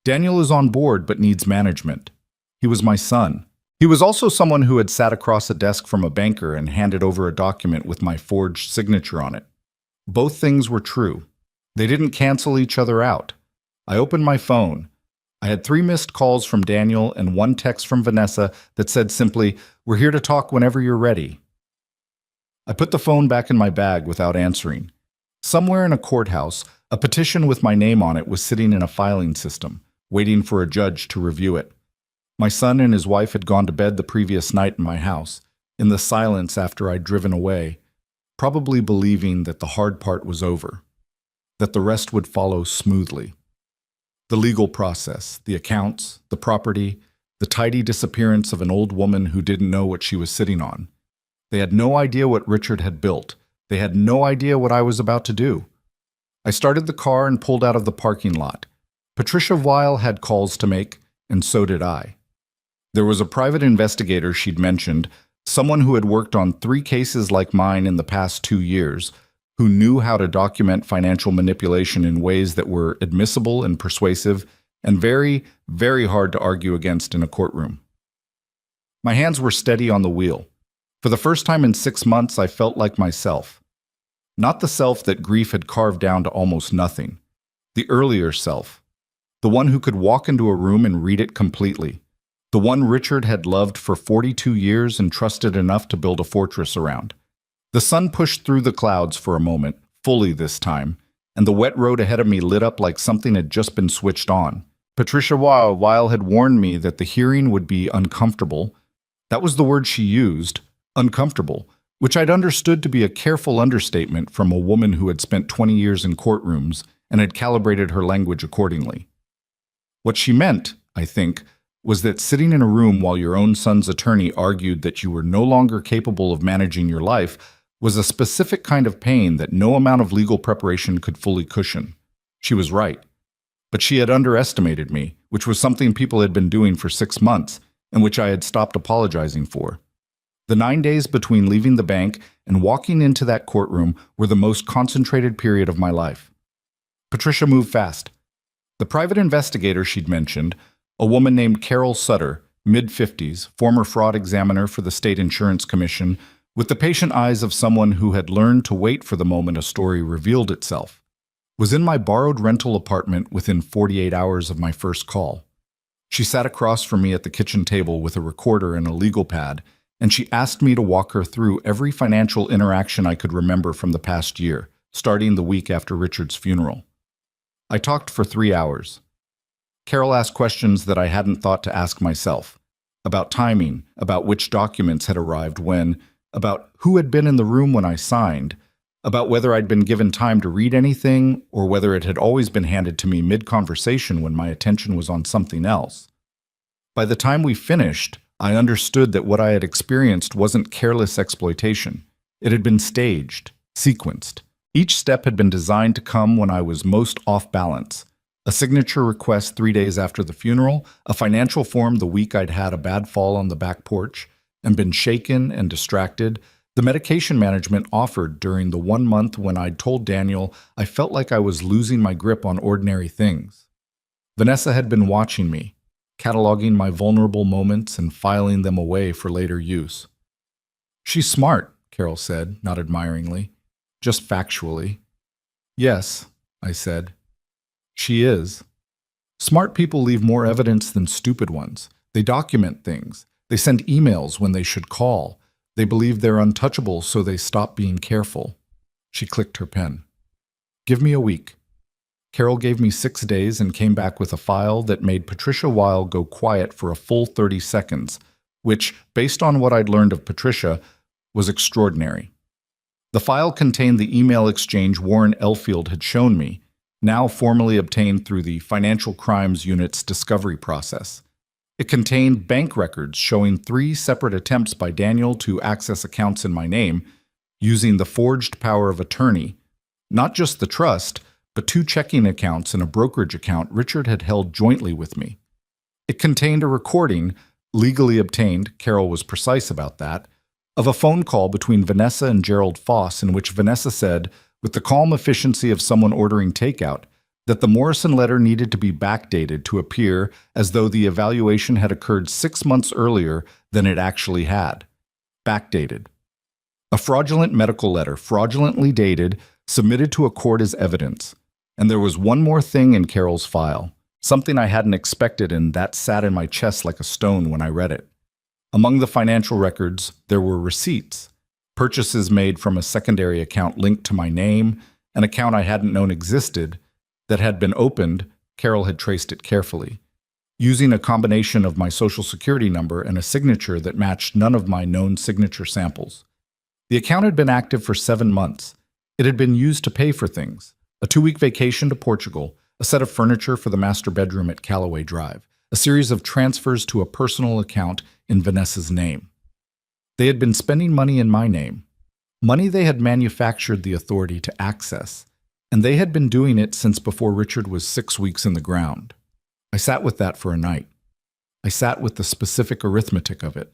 Daniel is on board but needs management. He was my son. He was also someone who had sat across a desk from a banker and handed over a document with my forged signature on it. Both things were true. They didn't cancel each other out. I opened my phone. I had 3 missed calls from Daniel and 1 text from Vanessa that said simply, "We're here to talk whenever you're ready." I put the phone back in my bag without answering. Somewhere in a courthouse, a petition with my name on it was sitting in a filing system, waiting for a judge to review it. My son and his wife had gone to bed the previous night in my house, in the silence after I'd driven away, probably believing that the hard part was over, that the rest would follow smoothly. The legal process, the accounts, the property, the tidy disappearance of an old woman who didn't know what she was sitting on. They had no idea what Richard had built. They had no idea what I was about to do. I started the car and pulled out of the parking lot. Patricia Weil had calls to make, and so did I. There was a private investigator she'd mentioned, someone who had worked on 3 cases like mine in the past 2 years, who knew how to document financial manipulation in ways that were admissible and persuasive and very, very hard to argue against in a courtroom. My hands were steady on the wheel. For the first time in 6 months, I felt like myself. Not the self that grief had carved down to almost nothing. The earlier self. The one who could walk into a room and read it completely. The one Richard had loved for 42 years and trusted enough to build a fortress around. The sun pushed through the clouds for a moment, fully this time, and the wet road ahead of me lit up like something had just been switched on. Patricia Weil had warned me that the hearing would be uncomfortable. That was the word she used, uncomfortable, which I'd understood to be a careful understatement from a woman who had spent 20 years in courtrooms and had calibrated her language accordingly. What she meant, I think, was that sitting in a room while your own son's attorney argued that you were no longer capable of managing your life was a specific kind of pain that no amount of legal preparation could fully cushion. She was right. But she had underestimated me, which was something people had been doing for 6 months, and which I had stopped apologizing for. The 9 days between leaving the bank and walking into that courtroom were the most concentrated period of my life. Patricia moved fast. The private investigator she'd mentioned, a woman named Carol Sutter, mid-50s, former fraud examiner for the State Insurance Commission, with the patient eyes of someone who had learned to wait for the moment a story revealed itself, was in my borrowed rental apartment within 48 hours of my first call. She sat across from me at the kitchen table with a recorder and a legal pad, and she asked me to walk her through every financial interaction I could remember from the past year, starting the week after Richard's funeral. I talked for 3 hours. Carol asked questions that I hadn't thought to ask myself, about timing, about which documents had arrived when, about who had been in the room when I signed, about whether I'd been given time to read anything or whether it had always been handed to me mid-conversation when my attention was on something else. By the time we finished, I understood that what I had experienced wasn't careless exploitation. It had been staged, sequenced. Each step had been designed to come when I was most off balance. A signature request 3 days after the funeral, a financial form the week I'd had a bad fall on the back porch and been shaken and distracted, the medication management offered during the 1 month when I'd told Daniel I felt like I was losing my grip on ordinary things. Vanessa had been watching me, cataloging my vulnerable moments and filing them away for later use. "She's smart," Carol said, not admiringly, just factually. "Yes," I said. "She is. Smart people leave more evidence than stupid ones. They document things. They send emails when they should call. They believe they're untouchable, so they stop being careful." She clicked her pen. "Give me a week." Carol gave me 6 days and came back with a file that made Patricia Weil go quiet for a full 30 seconds, which, based on what I'd learned of Patricia, was extraordinary. The file contained the email exchange Warren Elfield had shown me, now formally obtained through the Financial Crimes Unit's discovery process. It contained bank records showing 3 separate attempts by Daniel to access accounts in my name, using the forged power of attorney, not just the trust, but 2 checking accounts and a brokerage account Richard had held jointly with me. It contained a recording, legally obtained, Carol was precise about that, of a phone call between Vanessa and Gerald Foss in which Vanessa said, with the calm efficiency of someone ordering takeout, that the Morrison letter needed to be backdated to appear as though the evaluation had occurred 6 months earlier than it actually had. Backdated. A fraudulent medical letter, fraudulently dated, submitted to a court as evidence. And there was one more thing in Carol's file, something I hadn't expected, and that sat in my chest like a stone when I read it. Among the financial records, there were receipts, purchases made from a secondary account linked to my name, an account I hadn't known existed, that had been opened. Carol had traced it carefully, using a combination of my social security number and a signature that matched none of my known signature samples. The account had been active for 7 months. It had been used to pay for things: a 2-week vacation to Portugal, a set of furniture for the master bedroom at Callaway Drive, a series of transfers to a personal account in Vanessa's name. They had been spending money in my name, money they had manufactured the authority to access, and they had been doing it since before Richard was 6 weeks in the ground. I sat with that for a night. I sat with the specific arithmetic of it,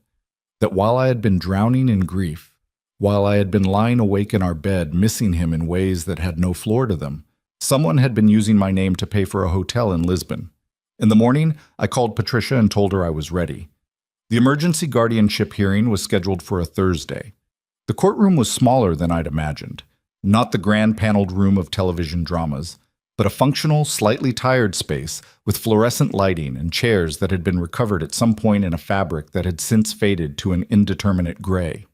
that while I had been drowning in grief, while I had been lying awake in our bed, missing him in ways that had no floor to them, someone had been using my name to pay for a hotel in Lisbon. In the morning, I called Patricia and told her I was ready. The emergency guardianship hearing was scheduled for a Thursday. The courtroom was smaller than I'd imagined, not the grand paneled room of television dramas, but a functional, slightly tired space with fluorescent lighting and chairs that had been recovered at some point in a fabric that had since faded to an indeterminate gray.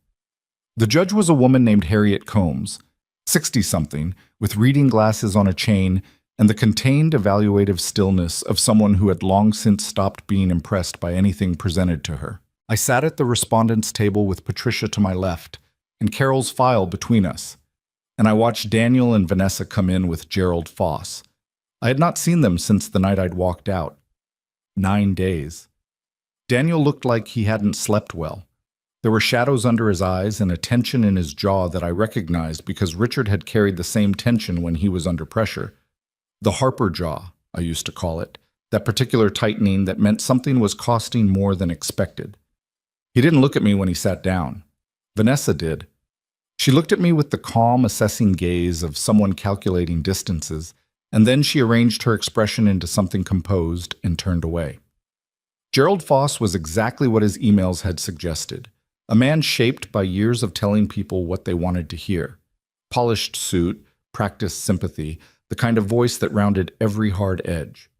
The judge was a woman named Harriet Combs, 60-something, with reading glasses on a chain and the contained, evaluative stillness of someone who had long since stopped being impressed by anything presented to her. I sat at the respondent's table with Patricia to my left and Carol's file between us, and I watched Daniel and Vanessa come in with Gerald Foss. I had not seen them since the night I'd walked out. 9 days. Daniel looked like he hadn't slept well. There were shadows under his eyes and a tension in his jaw that I recognized because Richard had carried the same tension when he was under pressure. The Harper jaw, I used to call it, that particular tightening that meant something was costing more than expected. He didn't look at me when he sat down. Vanessa did. She looked at me with the calm, assessing gaze of someone calculating distances, and then she arranged her expression into something composed and turned away. Gerald Foss was exactly what his emails had suggested. A man shaped by years of telling people what they wanted to hear. Polished suit, practiced sympathy, the kind of voice that rounded every hard edge.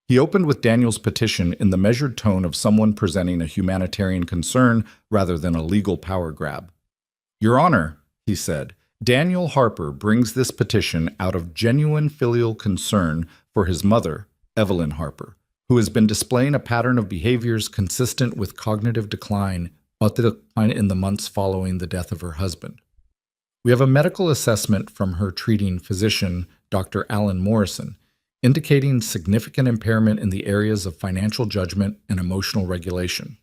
He opened with Daniel's petition in the measured tone of someone presenting a humanitarian concern rather than a legal power grab. "Your Honor," he said, "Daniel Harper brings this petition out of genuine filial concern for his mother, Evelyn Harper, who has been displaying a pattern of behaviors consistent with cognitive decline in the months following the death of her husband. We have a medical assessment from her treating physician, Dr. Alan Morrison, indicating significant impairment in the areas of financial judgment and emotional regulation.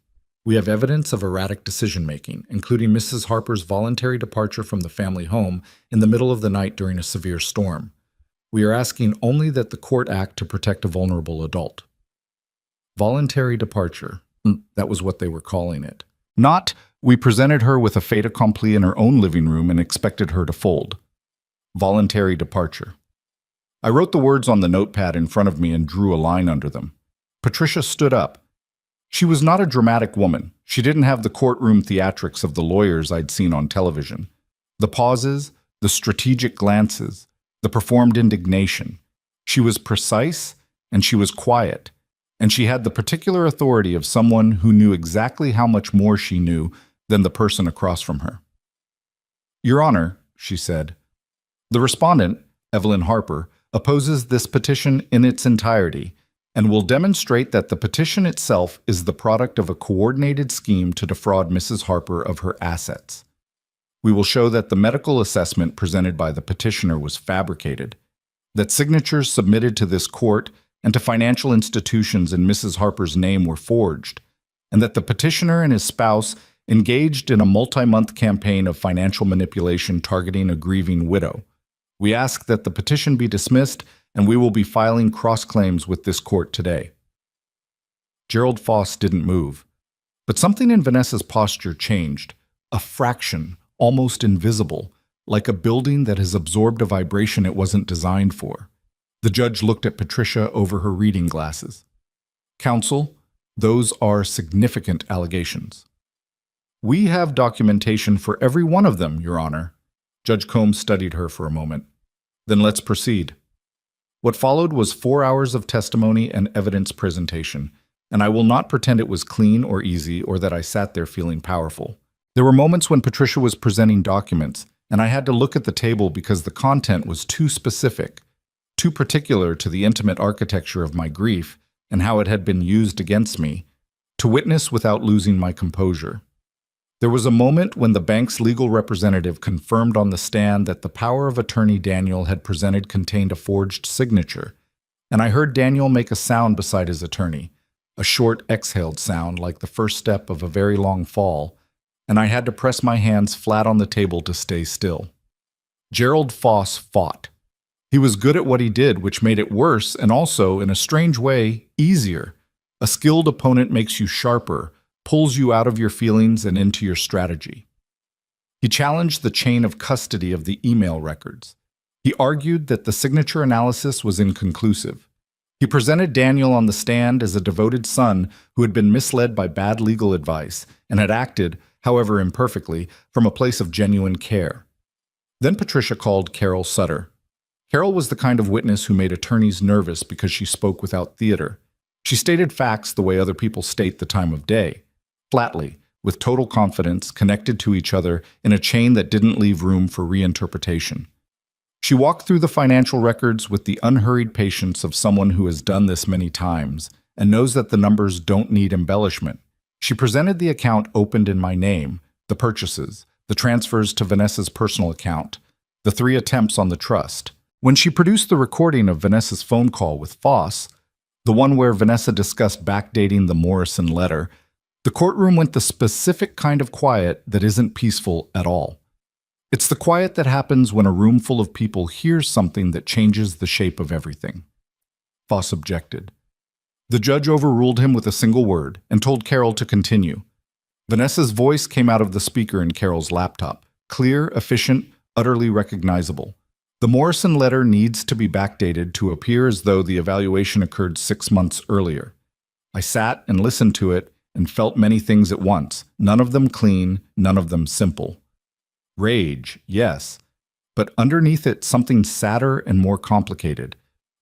We have evidence of erratic decision-making, including Mrs. Harper's voluntary departure from the family home in the middle of the night during a severe storm. We are asking only that the court act to protect a vulnerable adult." Voluntary departure, that was what they were calling it. Not, we presented her with a fait accompli in her own living room and expected her to fold. Voluntary departure. I wrote the words on the notepad in front of me and drew a line under them. Patricia stood up. She was not a dramatic woman. She didn't have the courtroom theatrics of the lawyers I'd seen on television. The pauses, the strategic glances, the performed indignation. She was precise and she was quiet, and she had the particular authority of someone who knew exactly how much more she knew than the person across from her. "Your Honor," she said, "the respondent, Evelyn Harper, opposes this petition in its entirety and will demonstrate that the petition itself is the product of a coordinated scheme to defraud Mrs. Harper of her assets. We will show that the medical assessment presented by the petitioner was fabricated, that signatures submitted to this court and to financial institutions in Mrs. Harper's name were forged, and that the petitioner and his spouse engaged in a multi-month campaign of financial manipulation targeting a grieving widow. We ask that the petition be dismissed, and we will be filing cross-claims with this court today." Gerald Foss didn't move, but something in Vanessa's posture changed, a fraction, almost invisible, like a building that has absorbed a vibration it wasn't designed for. The judge looked at Patricia over her reading glasses. "Counsel, those are significant allegations." "We have documentation for every one of them, Your Honor." Judge Combs studied her for a moment. "Then let's proceed." What followed was 4 hours of testimony and evidence presentation, and I will not pretend it was clean or easy or that I sat there feeling powerful. There were moments when Patricia was presenting documents, and I had to look at the table because the content was too specific, too particular to the intimate architecture of my grief and how it had been used against me, to witness without losing my composure. There was a moment when the bank's legal representative confirmed on the stand that the power of attorney Daniel had presented contained a forged signature, and I heard Daniel make a sound beside his attorney, a short exhaled sound like the first step of a very long fall, and I had to press my hands flat on the table to stay still. Gerald Foss fought. He was good at what he did, which made it worse and also, in a strange way, easier. A skilled opponent makes you sharper, pulls you out of your feelings and into your strategy. He challenged the chain of custody of the email records. He argued that the signature analysis was inconclusive. He presented Daniel on the stand as a devoted son who had been misled by bad legal advice and had acted, however imperfectly, from a place of genuine care. Then Patricia called Carol Sutter. Carol was the kind of witness who made attorneys nervous because she spoke without theater. She stated facts the way other people state the time of day, flatly, with total confidence, connected to each other in a chain that didn't leave room for reinterpretation. She walked through the financial records with the unhurried patience of someone who has done this many times and knows that the numbers don't need embellishment. She presented the account opened in my name, the purchases, the transfers to Vanessa's personal account, the 3 attempts on the trust. When she produced the recording of Vanessa's phone call with Foss, the one where Vanessa discussed backdating the Morrison letter, the courtroom went the specific kind of quiet that isn't peaceful at all. It's the quiet that happens when a room full of people hears something that changes the shape of everything. Foss objected. The judge overruled him with a single word and told Carol to continue. Vanessa's voice came out of the speaker in Carol's laptop, clear, efficient, utterly recognizable. The Morrison letter needs to be backdated to appear as though the evaluation occurred 6 months earlier. I sat and listened to it and felt many things at once, none of them clean, none of them simple. Rage, yes, but underneath it something sadder and more complicated.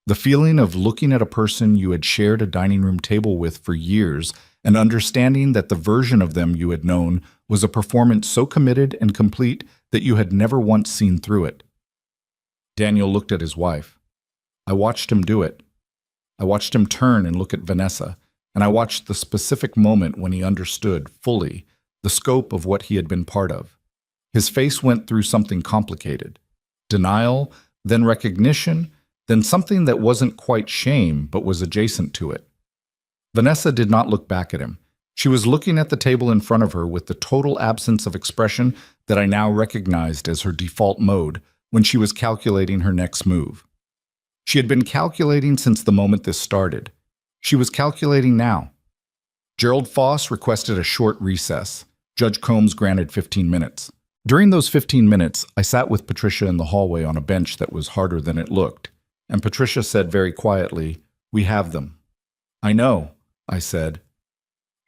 The feeling of looking at a person you had shared a dining room table with for years and understanding that the version of them you had known was a performance so committed and complete that you had never once seen through it. Daniel looked at his wife. I watched him do it. I watched him turn and look at Vanessa, and I watched the specific moment when he understood fully the scope of what he had been part of. His face went through something complicated. Denial, then recognition, then something that wasn't quite shame but was adjacent to it. Vanessa did not look back at him. She was looking at the table in front of her with the total absence of expression that I now recognized as her default mode when she was calculating her next move. She had been calculating since the moment this started. She was calculating now. Gerald Foss requested a short recess. Judge Combs granted 15 minutes. During those 15 minutes, I sat with Patricia in the hallway on a bench that was harder than it looked, and Patricia said very quietly, "We have them." "I know," I said.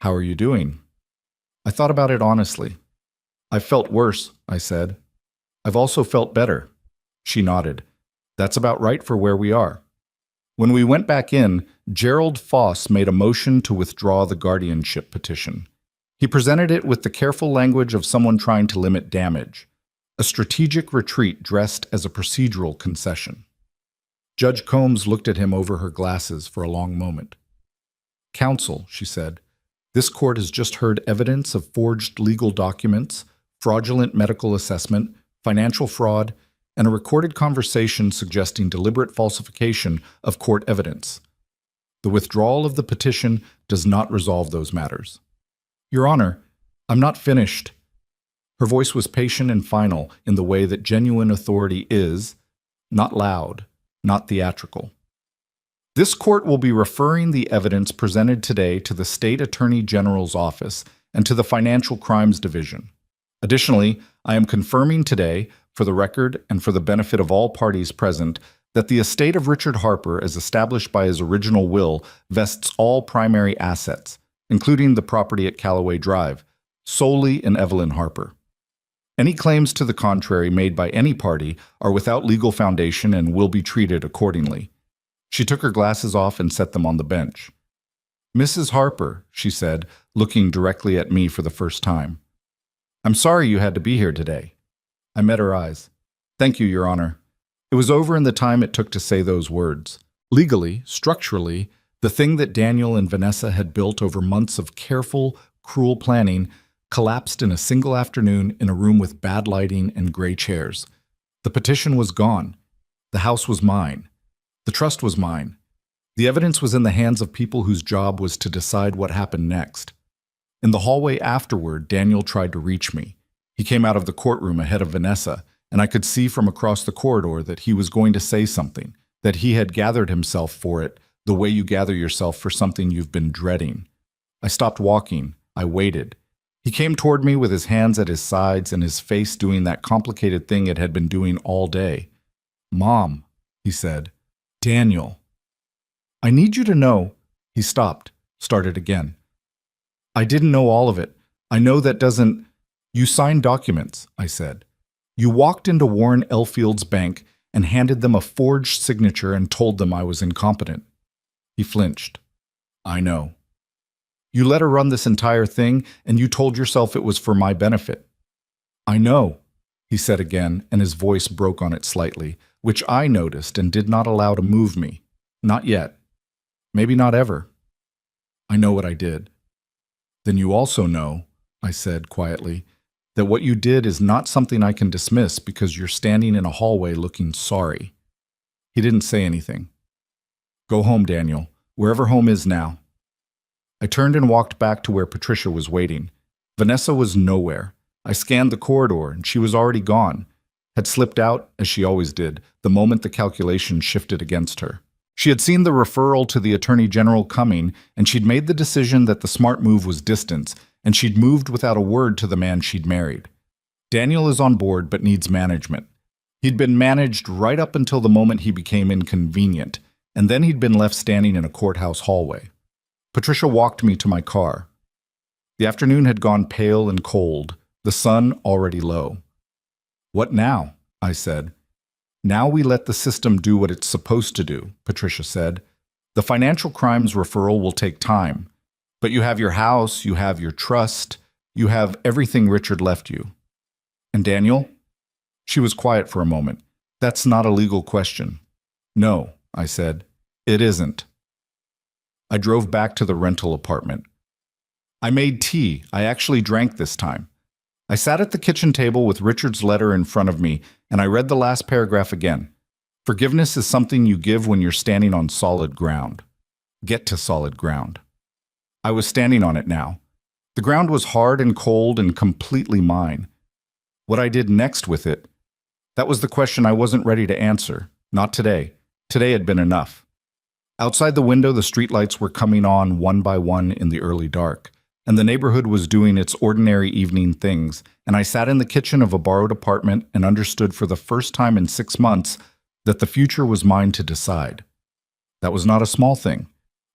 "How are you doing?" I thought about it honestly. "I've felt worse," I said. "I've also felt better." She nodded. "That's about right for where we are." When we went back in, Gerald Foss made a motion to withdraw the guardianship petition. He presented it with the careful language of someone trying to limit damage, a strategic retreat dressed as a procedural concession. Judge Combs looked at him over her glasses for a long moment. "Counsel," she said, "this court has just heard evidence of forged legal documents, fraudulent medical assessment, financial fraud, and a recorded conversation suggesting deliberate falsification of court evidence. The withdrawal of the petition does not resolve those matters." "Your Honor, I'm not finished." Her voice was patient and final in the way that genuine authority is, not loud, not theatrical. "This court will be referring the evidence presented today to the State Attorney General's office and to the Financial Crimes Division. Additionally, I am confirming today, for the record and for the benefit of all parties present, that the estate of Richard Harper, as established by his original will, vests all primary assets, including the property at Callaway Drive, solely in Evelyn Harper. Any claims to the contrary made by any party are without legal foundation and will be treated accordingly. She took her glasses off and set them on the bench. "Mrs. Harper," she said, looking directly at me for the first time. "I'm sorry you had to be here today." I met her eyes. "Thank you, Your Honor." It was over in the time it took to say those words. Legally, structurally, the thing that Daniel and Vanessa had built over months of careful, cruel planning collapsed in a single afternoon in a room with bad lighting and gray chairs. The petition was gone. The house was mine. The trust was mine. The evidence was in the hands of people whose job was to decide what happened next. In the hallway afterward, Daniel tried to reach me. He came out of the courtroom ahead of Vanessa, and I could see from across the corridor that he was going to say something, that he had gathered himself for it the way you gather yourself for something you've been dreading. I stopped walking. I waited. He came toward me with his hands at his sides and his face doing that complicated thing it had been doing all day. "Mom," he said. "Daniel." "I need you to know—" He stopped, started again. "I didn't know all of it. I know that doesn't—" "You signed documents," I said. "You walked into Warren Elfield's bank and handed them a forged signature and told them I was incompetent." He flinched. "I know." "You let her run this entire thing, and you told yourself it was for my benefit." "I know," he said again, and his voice broke on it slightly, which I noticed and did not allow to move me. "Not yet. Maybe not ever. I know what I did." "Then you also know," I said quietly, "that what you did is not something I can dismiss because you're standing in a hallway looking sorry." He didn't say anything. "Go home, Daniel, wherever home is now." I turned and walked back to where Patricia was waiting. Vanessa was nowhere. I scanned the corridor, and she was already gone. Had slipped out, as she always did, the moment the calculation shifted against her. She had seen the referral to the Attorney General coming, and she'd made the decision that the smart move was distance, and she'd moved without a word to the man she'd married. Daniel is on board but needs management. He'd been managed right up until the moment he became inconvenient, and then he'd been left standing in a courthouse hallway. Patricia walked me to my car. The afternoon had gone pale and cold, the sun already low. "What now?" I said. "Now we let the system do what it's supposed to do," Patricia said. "The financial crimes referral will take time. But you have your house, you have your trust, you have everything Richard left you." "And Daniel?" She was quiet for a moment. "That's not a legal question." "No," I said. "It isn't." I drove back to the rental apartment. I made tea. I actually drank this time. I sat at the kitchen table with Richard's letter in front of me, and I read the last paragraph again. Forgiveness is something you give when you're standing on solid ground. Get to solid ground. I was standing on it now. The ground was hard and cold and completely mine. What I did next with it, that was the question I wasn't ready to answer. Not today. Today had been enough. Outside the window, the streetlights were coming on one by one in the early dark, and the neighborhood was doing its ordinary evening things, and I sat in the kitchen of a borrowed apartment and understood for the first time in 6 months that the future was mine to decide. That was not a small thing.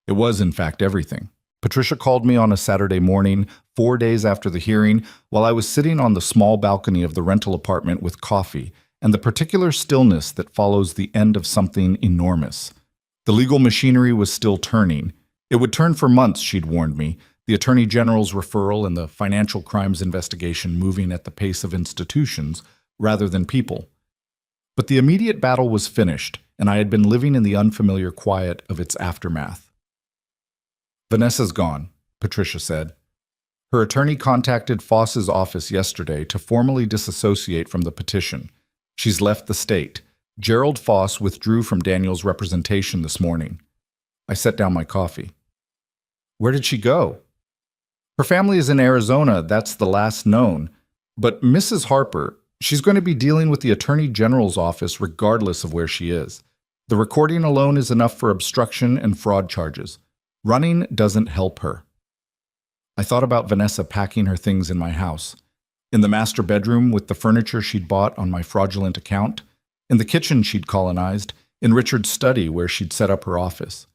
It was, in fact, everything. Patricia called me on a Saturday morning, 4 days after the hearing, while I was sitting on the small balcony of the rental apartment with coffee and the particular stillness that follows the end of something enormous. The legal machinery was still turning. It would turn for months, she'd warned me, the Attorney General's referral and the financial crimes investigation moving at the pace of institutions rather than people. But the immediate battle was finished, and I had been living in the unfamiliar quiet of its aftermath. "Vanessa's gone," Patricia said. "Her attorney contacted Foss's office yesterday to formally disassociate from the petition. She's left the state. Gerald Foss withdrew from Daniel's representation this morning." I set down my coffee. "Where did she go?" "Her family is in Arizona, that's the last known. But Mrs. Harper, she's going to be dealing with the Attorney General's office regardless of where she is. The recording alone is enough for obstruction and fraud charges. Running doesn't help her." I thought about Vanessa packing her things in my house. In the master bedroom with the furniture she'd bought on my fraudulent account. In the kitchen she'd colonized, in Richard's study where she'd set up her office.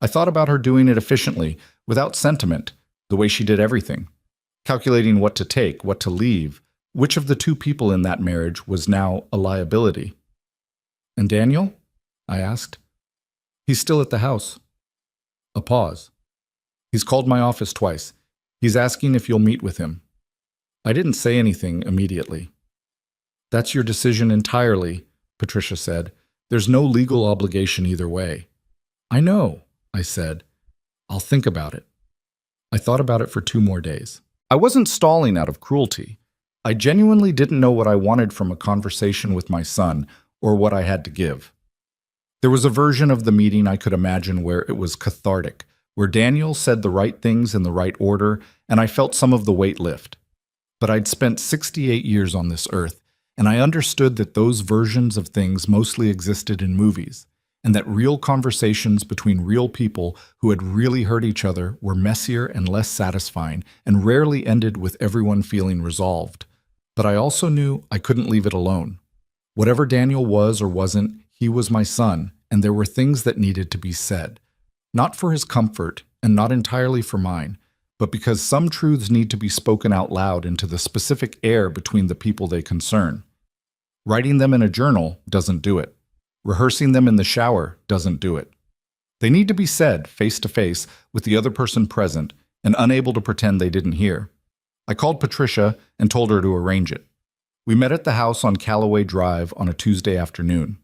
I thought about her doing it efficiently, without sentiment, the way she did everything. Calculating what to take, what to leave, which of the two people in that marriage was now a liability. "And Daniel?" I asked. He's still at the house. A pause. He's called my office twice. He's asking if you'll meet with him. I didn't say anything immediately. That's your decision entirely, Patricia said. There's no legal obligation either way. I know, I said. I'll think about it. I thought about it for 2 more days. I wasn't stalling out of cruelty. I genuinely didn't know what I wanted from a conversation with my son or what I had to give. There was a version of the meeting I could imagine where it was cathartic, where Daniel said the right things in the right order, and I felt some of the weight lift. But I'd spent 68 years on this earth, and I understood that those versions of things mostly existed in movies, and that real conversations between real people who had really hurt each other were messier and less satisfying, and rarely ended with everyone feeling resolved. But I also knew I couldn't leave it alone. Whatever Daniel was or wasn't, he was my son, and there were things that needed to be said. Not for his comfort, and not entirely for mine, but because some truths need to be spoken out loud into the specific air between the people they concern. Writing them in a journal doesn't do it. Rehearsing them in the shower doesn't do it. They need to be said face to face with the other person present and unable to pretend they didn't hear. I called Patricia and told her to arrange it. We met at the house on Callaway Drive on a Tuesday afternoon.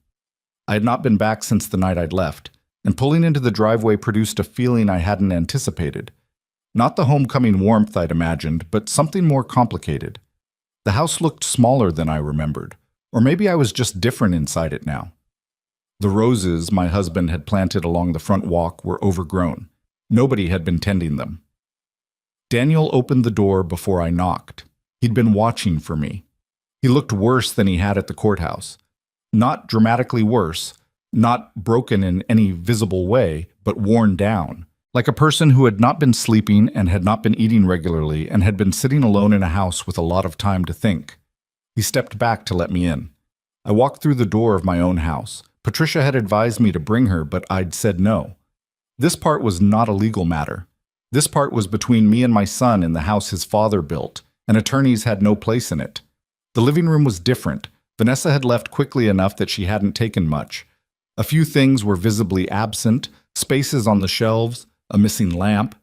I had not been back since the night I'd left, and pulling into the driveway produced a feeling I hadn't anticipated. Not the homecoming warmth I'd imagined, but something more complicated. The house looked smaller than I remembered, or maybe I was just different inside it now. The roses my husband had planted along the front walk were overgrown. Nobody had been tending them. Daniel opened the door before I knocked. He'd been watching for me. He looked worse than he had at the courthouse. Not dramatically worse, not broken in any visible way, but worn down. Like a person who had not been sleeping and had not been eating regularly and had been sitting alone in a house with a lot of time to think. He stepped back to let me in. I walked through the door of my own house. Patricia had advised me to bring her, but I'd said no. This part was not a legal matter. This part was between me and my son in the house his father built, and attorneys had no place in it. The living room was different. Vanessa had left quickly enough that she hadn't taken much. A few things were visibly absent, spaces on the shelves, a missing lamp,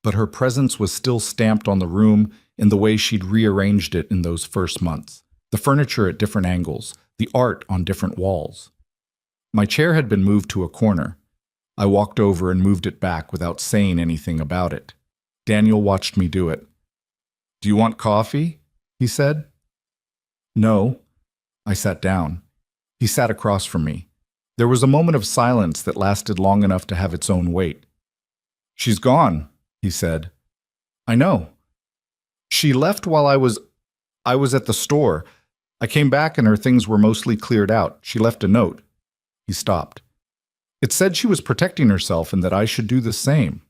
but her presence was still stamped on the room in the way she'd rearranged it in those first months. The furniture at different angles, the art on different walls. My chair had been moved to a corner. I walked over and moved it back without saying anything about it. Daniel watched me do it. "Do you want coffee?" he said. "No." I sat down. He sat across from me. There was a moment of silence that lasted long enough to have its own weight. "She's gone," he said. "I know. She left while I was at the store. I came back and her things were mostly cleared out. She left a note." He stopped. "It said she was protecting herself and that I should do the same."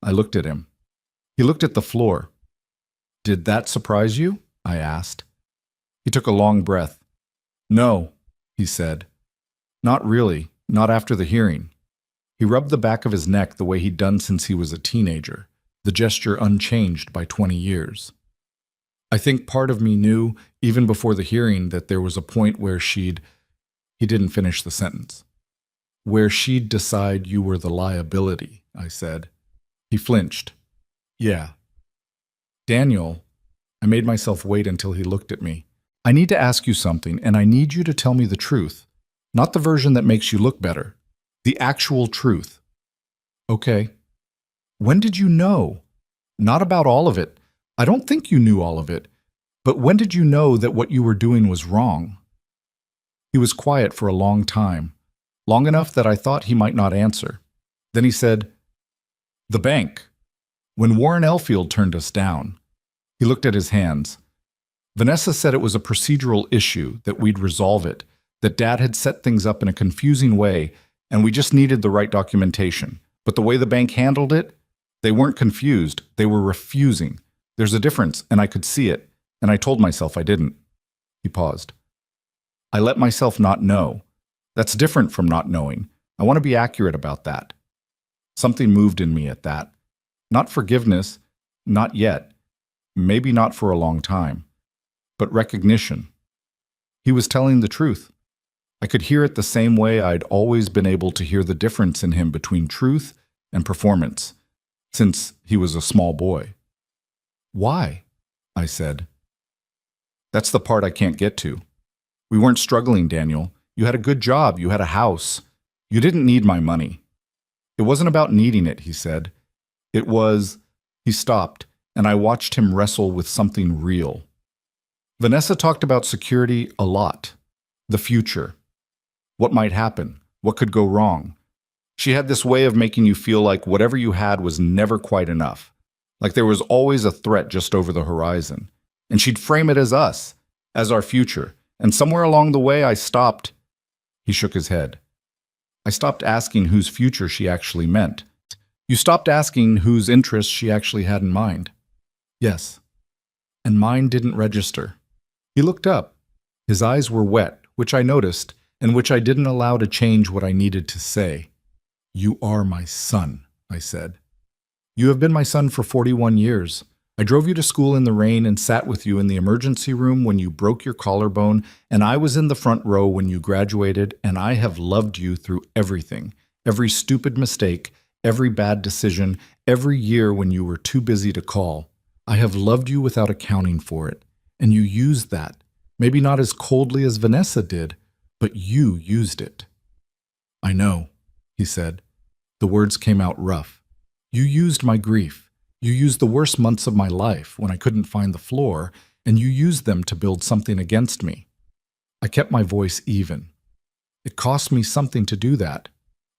I looked at him. He looked at the floor. "Did that surprise you?" I asked. He took a long breath. "No," he said. "Not really, not after the hearing." He rubbed the back of his neck the way he'd done since he was a teenager, the gesture unchanged by 20 years. I think part of me knew, even before the hearing, that there was a point where he didn't finish the sentence. "Where she'd decide you were the liability," I said. He flinched. "Yeah." "Daniel," I made myself wait until he looked at me. "I need to ask you something, and I need you to tell me the truth. Not the version that makes you look better. The actual truth." "Okay." "When did you know? Not about all of it. I don't think you knew all of it. But when did you know that what you were doing was wrong?" He was quiet for a long time, long enough that I thought he might not answer. Then he said, "The bank. When Warren Elfield turned us down." He looked at his hands. "Vanessa said it was a procedural issue, that we'd resolve it, that Dad had set things up in a confusing way, and we just needed the right documentation. But the way the bank handled it, they weren't confused, they were refusing. There's a difference, and I could see it, and I told myself I didn't." He paused. "I let myself not know. That's different from not knowing. I want to be accurate about that." Something moved in me at that. Not forgiveness, not yet, maybe not for a long time, but recognition. He was telling the truth. I could hear it the same way I'd always been able to hear the difference in him between truth and performance, since he was a small boy. Why? I said. That's the part I can't get to. We weren't struggling, Daniel. You had a good job. You had a house. You didn't need my money. It wasn't about needing it, he said. It was... He stopped, and I watched him wrestle with something real. Vanessa talked about security a lot. The future. What might happen? What could go wrong? She had this way of making you feel like whatever you had was never quite enough. Like there was always a threat just over the horizon. And she'd frame it as us, as our future. And somewhere along the way I stopped. He shook his head. I stopped asking whose future she actually meant. You stopped asking whose interests she actually had in mind. Yes. And mine didn't register. He looked up. His eyes were wet, which I noticed, and which I didn't allow to change what I needed to say. You are my son, I said. You have been my son for 41 years. I drove you to school in the rain and sat with you in the emergency room when you broke your collarbone, and I was in the front row when you graduated, and I have loved you through everything, every stupid mistake, every bad decision, every year when you were too busy to call. I have loved you without accounting for it, and you used that, maybe not as coldly as Vanessa did, but you used it. I know, he said. The words came out rough. You used my grief. You used the worst months of my life when I couldn't find the floor, and you used them to build something against me. I kept my voice even. It cost me something to do that,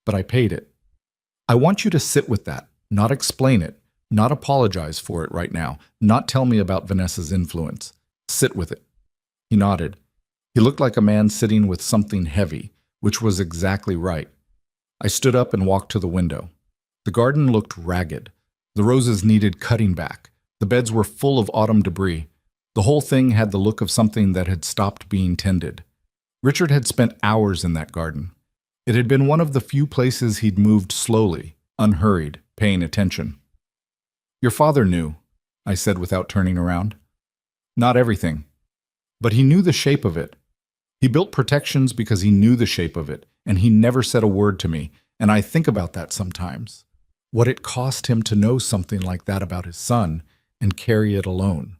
but I paid it. I want you to sit with that, not explain it, not apologize for it right now, not tell me about Vanessa's influence. Sit with it. He nodded. He looked like a man sitting with something heavy, which was exactly right. I stood up and walked to the window. The garden looked ragged. The roses needed cutting back. The beds were full of autumn debris. The whole thing had the look of something that had stopped being tended. Richard had spent hours in that garden. It had been one of the few places he'd moved slowly, unhurried, paying attention. Your father knew, I said without turning around. Not everything. But he knew the shape of it. He built protections because he knew the shape of it, and he never said a word to me, and I think about that sometimes. What it cost him to know something like that about his son and carry it alone.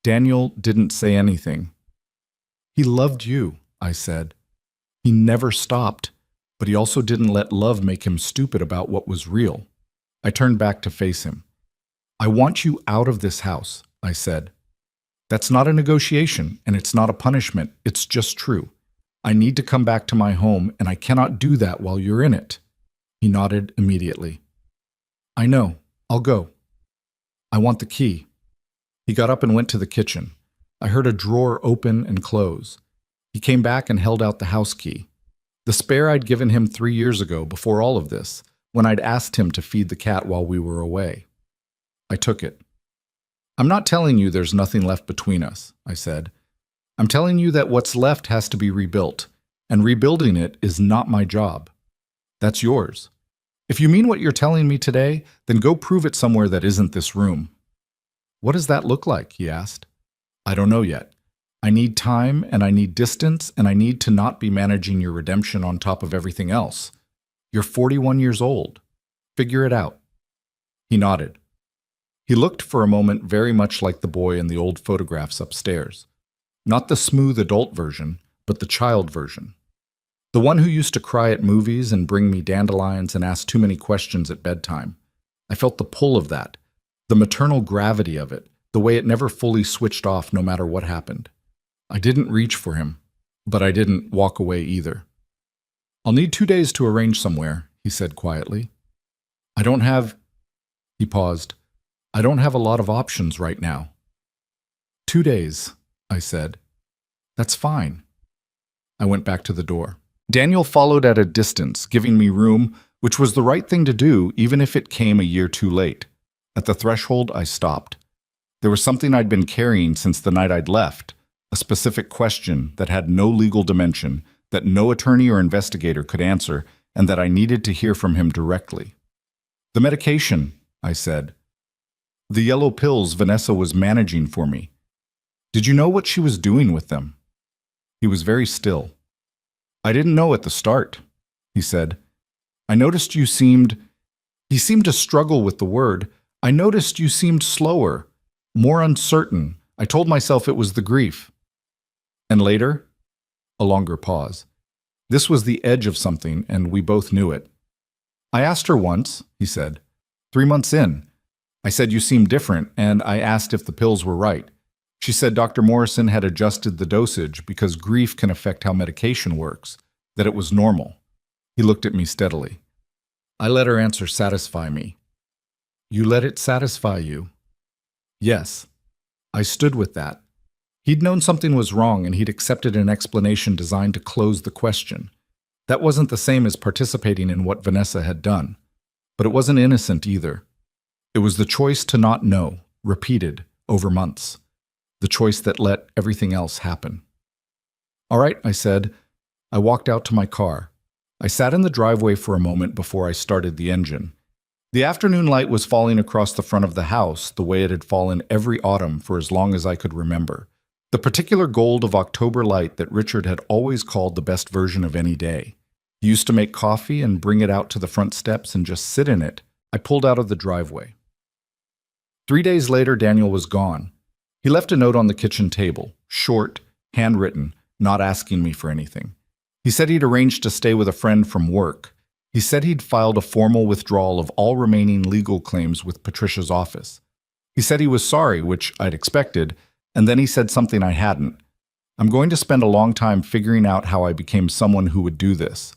Daniel didn't say anything. He loved you, I said. He never stopped, but he also didn't let love make him stupid about what was real. I turned back to face him. I want you out of this house, I said. That's not a negotiation, and it's not a punishment. It's just true. I need to come back to my home, and I cannot do that while you're in it. He nodded immediately. I know. I'll go. I want the key. He got up and went to the kitchen. I heard a drawer open and close. He came back and held out the house key. The spare I'd given him 3 years ago, before all of this, when I'd asked him to feed the cat while we were away. I took it. I'm not telling you there's nothing left between us, I said. I'm telling you that what's left has to be rebuilt, and rebuilding it is not my job. That's yours. If you mean what you're telling me today, then go prove it somewhere that isn't this room. What does that look like? He asked. I don't know yet. I need time, and I need distance, and I need to not be managing your redemption on top of everything else. You're 41 years old. Figure it out. He nodded. He looked for a moment very much like the boy in the old photographs upstairs. Not the smooth adult version, but the child version. The one who used to cry at movies and bring me dandelions and ask too many questions at bedtime. I felt the pull of that, the maternal gravity of it, the way it never fully switched off no matter what happened. I didn't reach for him, but I didn't walk away either. I'll need 2 days to arrange somewhere, he said quietly. I don't have... He paused. I don't have a lot of options right now. 2 days, I said. That's fine. I went back to the door. Daniel followed at a distance, giving me room, which was the right thing to do even if it came a year too late. At the threshold, I stopped. There was something I'd been carrying since the night I'd left, a specific question that had no legal dimension, that no attorney or investigator could answer, and that I needed to hear from him directly. The medication, I said. The yellow pills Vanessa was managing for me. Did you know what she was doing with them? He was very still. I didn't know at the start, he said. I noticed he seemed to struggle with the word. I noticed you seemed slower, more uncertain. I told myself it was the grief. And later, a longer pause. This was the edge of something, and we both knew it. I asked her once, he said, 3 months in. I said you seemed different, and I asked if the pills were right. She said Dr. Morrison had adjusted the dosage because grief can affect how medication works, that it was normal. He looked at me steadily. I let her answer satisfy me. You let it satisfy you? Yes. I stood with that. He'd known something was wrong, and he'd accepted an explanation designed to close the question. That wasn't the same as participating in what Vanessa had done. But it wasn't innocent either. It was the choice to not know, repeated over months. The choice that let everything else happen. All right, I said. I walked out to my car. I sat in the driveway for a moment before I started the engine. The afternoon light was falling across the front of the house the way it had fallen every autumn for as long as I could remember. The particular gold of October light that Richard had always called the best version of any day. He used to make coffee and bring it out to the front steps and just sit in it. I pulled out of the driveway. 3 days later, Daniel was gone. He left a note on the kitchen table, short, handwritten, not asking me for anything. He said he'd arranged to stay with a friend from work. He said he'd filed a formal withdrawal of all remaining legal claims with Patricia's office. He said he was sorry, which I'd expected, and then he said something I hadn't. I'm going to spend a long time figuring out how I became someone who would do this.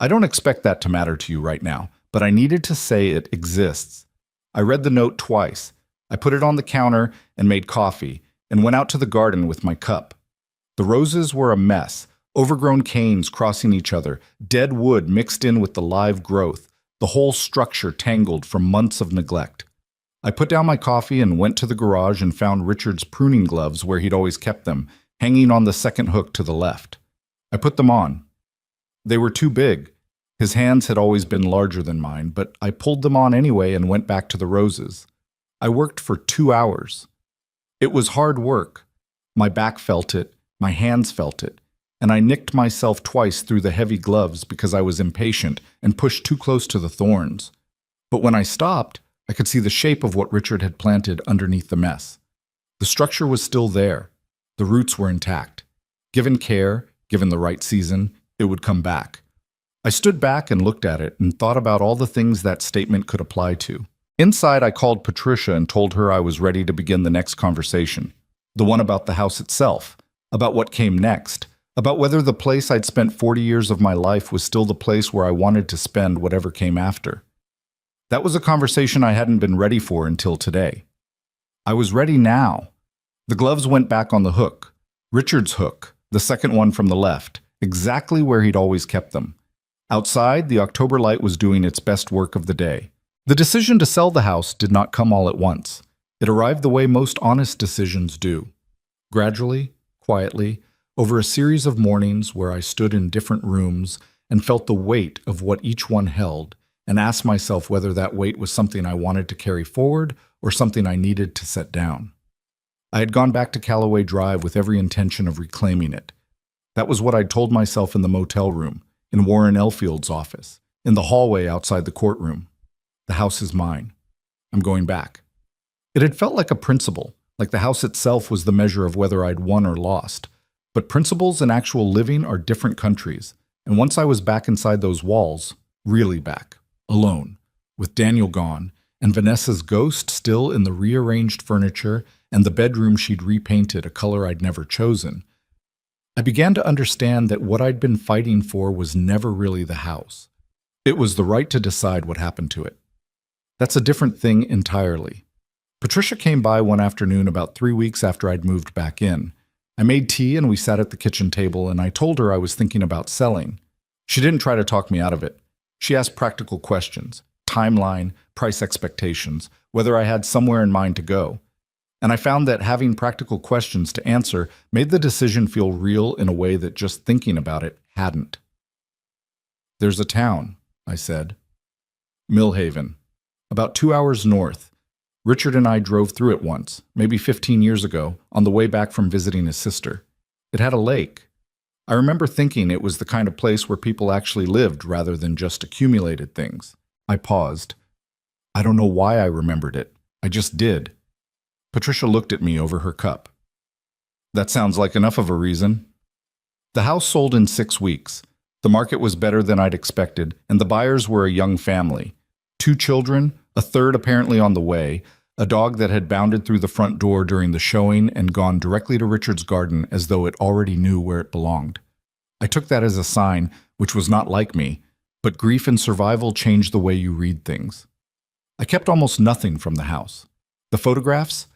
I don't expect that to matter to you right now, but I needed to say it exists. I read the note twice. I put it on the counter and made coffee, and went out to the garden with my cup. The roses were a mess, overgrown canes crossing each other, dead wood mixed in with the live growth, the whole structure tangled from months of neglect. I put down my coffee and went to the garage and found Richard's pruning gloves where he'd always kept them, hanging on the second hook to the left. I put them on. They were too big. His hands had always been larger than mine, but I pulled them on anyway and went back to the roses. I worked for 2 hours. It was hard work. My back felt it, my hands felt it, and I nicked myself twice through the heavy gloves because I was impatient and pushed too close to the thorns. But when I stopped, I could see the shape of what Richard had planted underneath the mess. The structure was still there. The roots were intact. Given care, given the right season, it would come back. I stood back and looked at it and thought about all the things that statement could apply to. Inside, I called Patricia and told her I was ready to begin the next conversation. The one about the house itself, about what came next, about whether the place I'd spent 40 years of my life was still the place where I wanted to spend whatever came after. That was a conversation I hadn't been ready for until today. I was ready now. The gloves went back on the hook. Richard's hook, the second one from the left, exactly where he'd always kept them. Outside, the October light was doing its best work of the day. The decision to sell the house did not come all at once. It arrived the way most honest decisions do. Gradually, quietly, over a series of mornings where I stood in different rooms and felt the weight of what each one held, and asked myself whether that weight was something I wanted to carry forward or something I needed to set down. I had gone back to Callaway Drive with every intention of reclaiming it. That was what I'd told myself in the motel room, in Warren Elfield's office, in the hallway outside the courtroom. The house is mine. I'm going back. It had felt like a principle, like the house itself was the measure of whether I'd won or lost. But principles and actual living are different countries, and once I was back inside those walls, really back, alone, with Daniel gone, and Vanessa's ghost still in the rearranged furniture and the bedroom she'd repainted a color I'd never chosen, I began to understand that what I'd been fighting for was never really the house. It was the right to decide what happened to it. That's a different thing entirely. Patricia came by one afternoon about 3 weeks after I'd moved back in. I made tea and we sat at the kitchen table, and I told her I was thinking about selling. She didn't try to talk me out of it. She asked practical questions, timeline, price expectations, whether I had somewhere in mind to go. And I found that having practical questions to answer made the decision feel real in a way that just thinking about it hadn't. There's a town, I said. Millhaven. About 2 hours north. Richard and I drove through it once, maybe 15 years ago, on the way back from visiting his sister. It had a lake. I remember thinking it was the kind of place where people actually lived rather than just accumulated things. I paused. I don't know why I remembered it. I just did. Patricia looked at me over her cup. That sounds like enough of a reason. The house sold in 6 weeks. The market was better than I'd expected, and the buyers were a young family. 2 children, a third apparently on the way, a dog that had bounded through the front door during the showing and gone directly to Richard's garden as though it already knew where it belonged. I took that as a sign, which was not like me, but grief and survival change the way you read things. I kept almost nothing from the house. The photographs,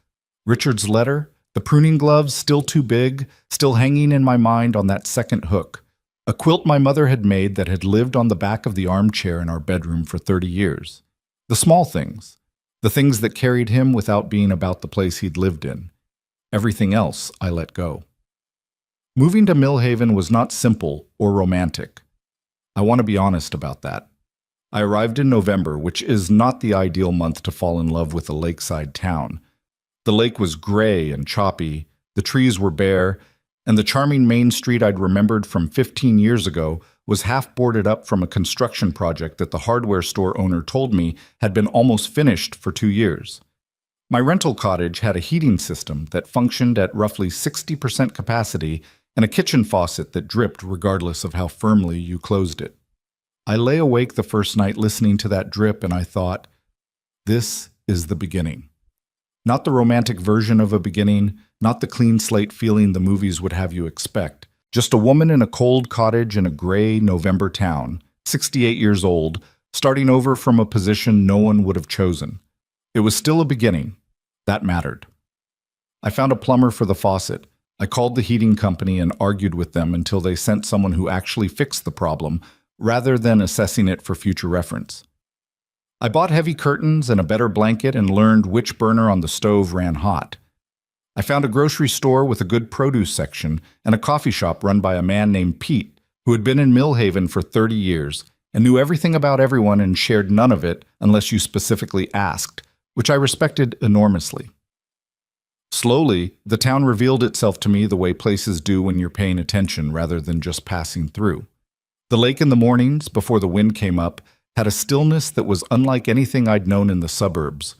Richard's letter, the pruning gloves still too big, still hanging in my mind on that second hook, a quilt my mother had made that had lived on the back of the armchair in our bedroom for 30 years. The small things, the things that carried him without being about the place he'd lived in. Everything else I let go. Moving to Millhaven was not simple or romantic. I want to be honest about that. I arrived in November, which is not the ideal month to fall in love with a lakeside town. The lake was gray and choppy, the trees were bare, and the charming main street I'd remembered from 15 years ago was half boarded up from a construction project that the hardware store owner told me had been almost finished for 2 years. My rental cottage had a heating system that functioned at roughly 60% capacity and a kitchen faucet that dripped regardless of how firmly you closed it. I lay awake the first night listening to that drip and I thought, this is the beginning. Not the romantic version of a beginning, not the clean slate feeling the movies would have you expect. Just a woman in a cold cottage in a gray November town, 68 years old, starting over from a position no one would have chosen. It was still a beginning. That mattered. I found a plumber for the faucet. I called the heating company and argued with them until they sent someone who actually fixed the problem, rather than assessing it for future reference. I bought heavy curtains and a better blanket and learned which burner on the stove ran hot. I found a grocery store with a good produce section and a coffee shop run by a man named Pete, who had been in Millhaven for 30 years and knew everything about everyone and shared none of it unless you specifically asked, which I respected enormously. Slowly, the town revealed itself to me the way places do when you're paying attention rather than just passing through. The lake in the mornings, before the wind came up, had a stillness that was unlike anything I'd known in the suburbs.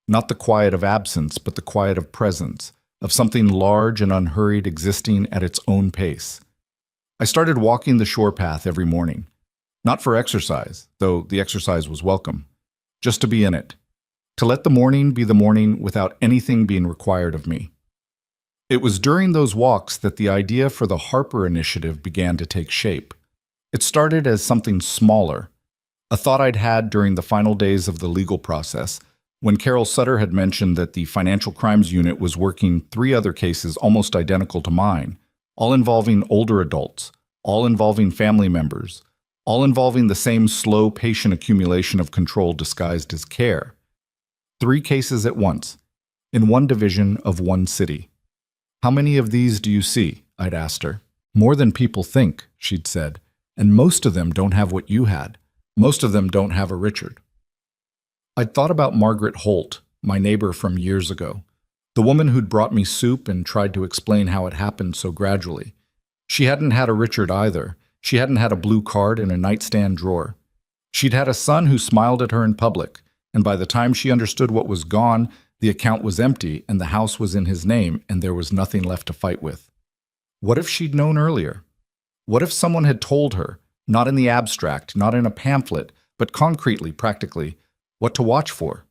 Not the quiet of absence, but the quiet of presence, of something large and unhurried existing at its own pace. I started walking the shore path every morning. Not for exercise, though the exercise was welcome. Just to be in it. To let the morning be the morning without anything being required of me. It was during those walks that the idea for the Harper Initiative began to take shape. It started as something smaller, a thought I'd had during the final days of the legal process, when Carol Sutter had mentioned that the Financial Crimes Unit was working 3 other cases almost identical to mine, all involving older adults, all involving family members, all involving the same slow, patient accumulation of control disguised as care. 3 cases at once, in one division of one city. How many of these do you see? I'd asked her. More than people think, she'd said, and most of them don't have what you had. Most of them don't have a Richard. I'd thought about Margaret Holt, my neighbor from years ago, the woman who'd brought me soup and tried to explain how it happened so gradually. She hadn't had a Richard either. She hadn't had a blue card in a nightstand drawer. She'd had a son who smiled at her in public, and by the time she understood what was gone, the account was empty and the house was in his name and there was nothing left to fight with. What if she'd known earlier? What if someone had told her, not in the abstract, not in a pamphlet, but concretely, practically, what to watch for?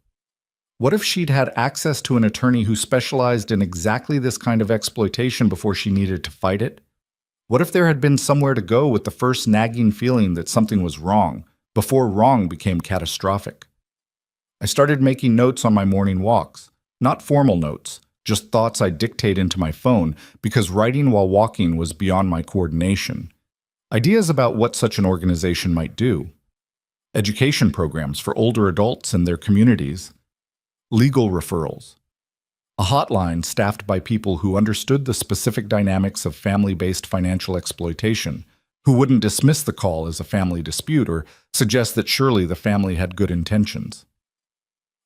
What if she'd had access to an attorney who specialized in exactly this kind of exploitation before she needed to fight it? What if there had been somewhere to go with the first nagging feeling that something was wrong, before wrong became catastrophic? I started making notes on my morning walks, not formal notes, just thoughts I'd dictate into my phone, because writing while walking was beyond my coordination. Ideas about what such an organization might do. Education programs for older adults and their communities. Legal referrals. A hotline staffed by people who understood the specific dynamics of family-based financial exploitation, who wouldn't dismiss the call as a family dispute or suggest that surely the family had good intentions.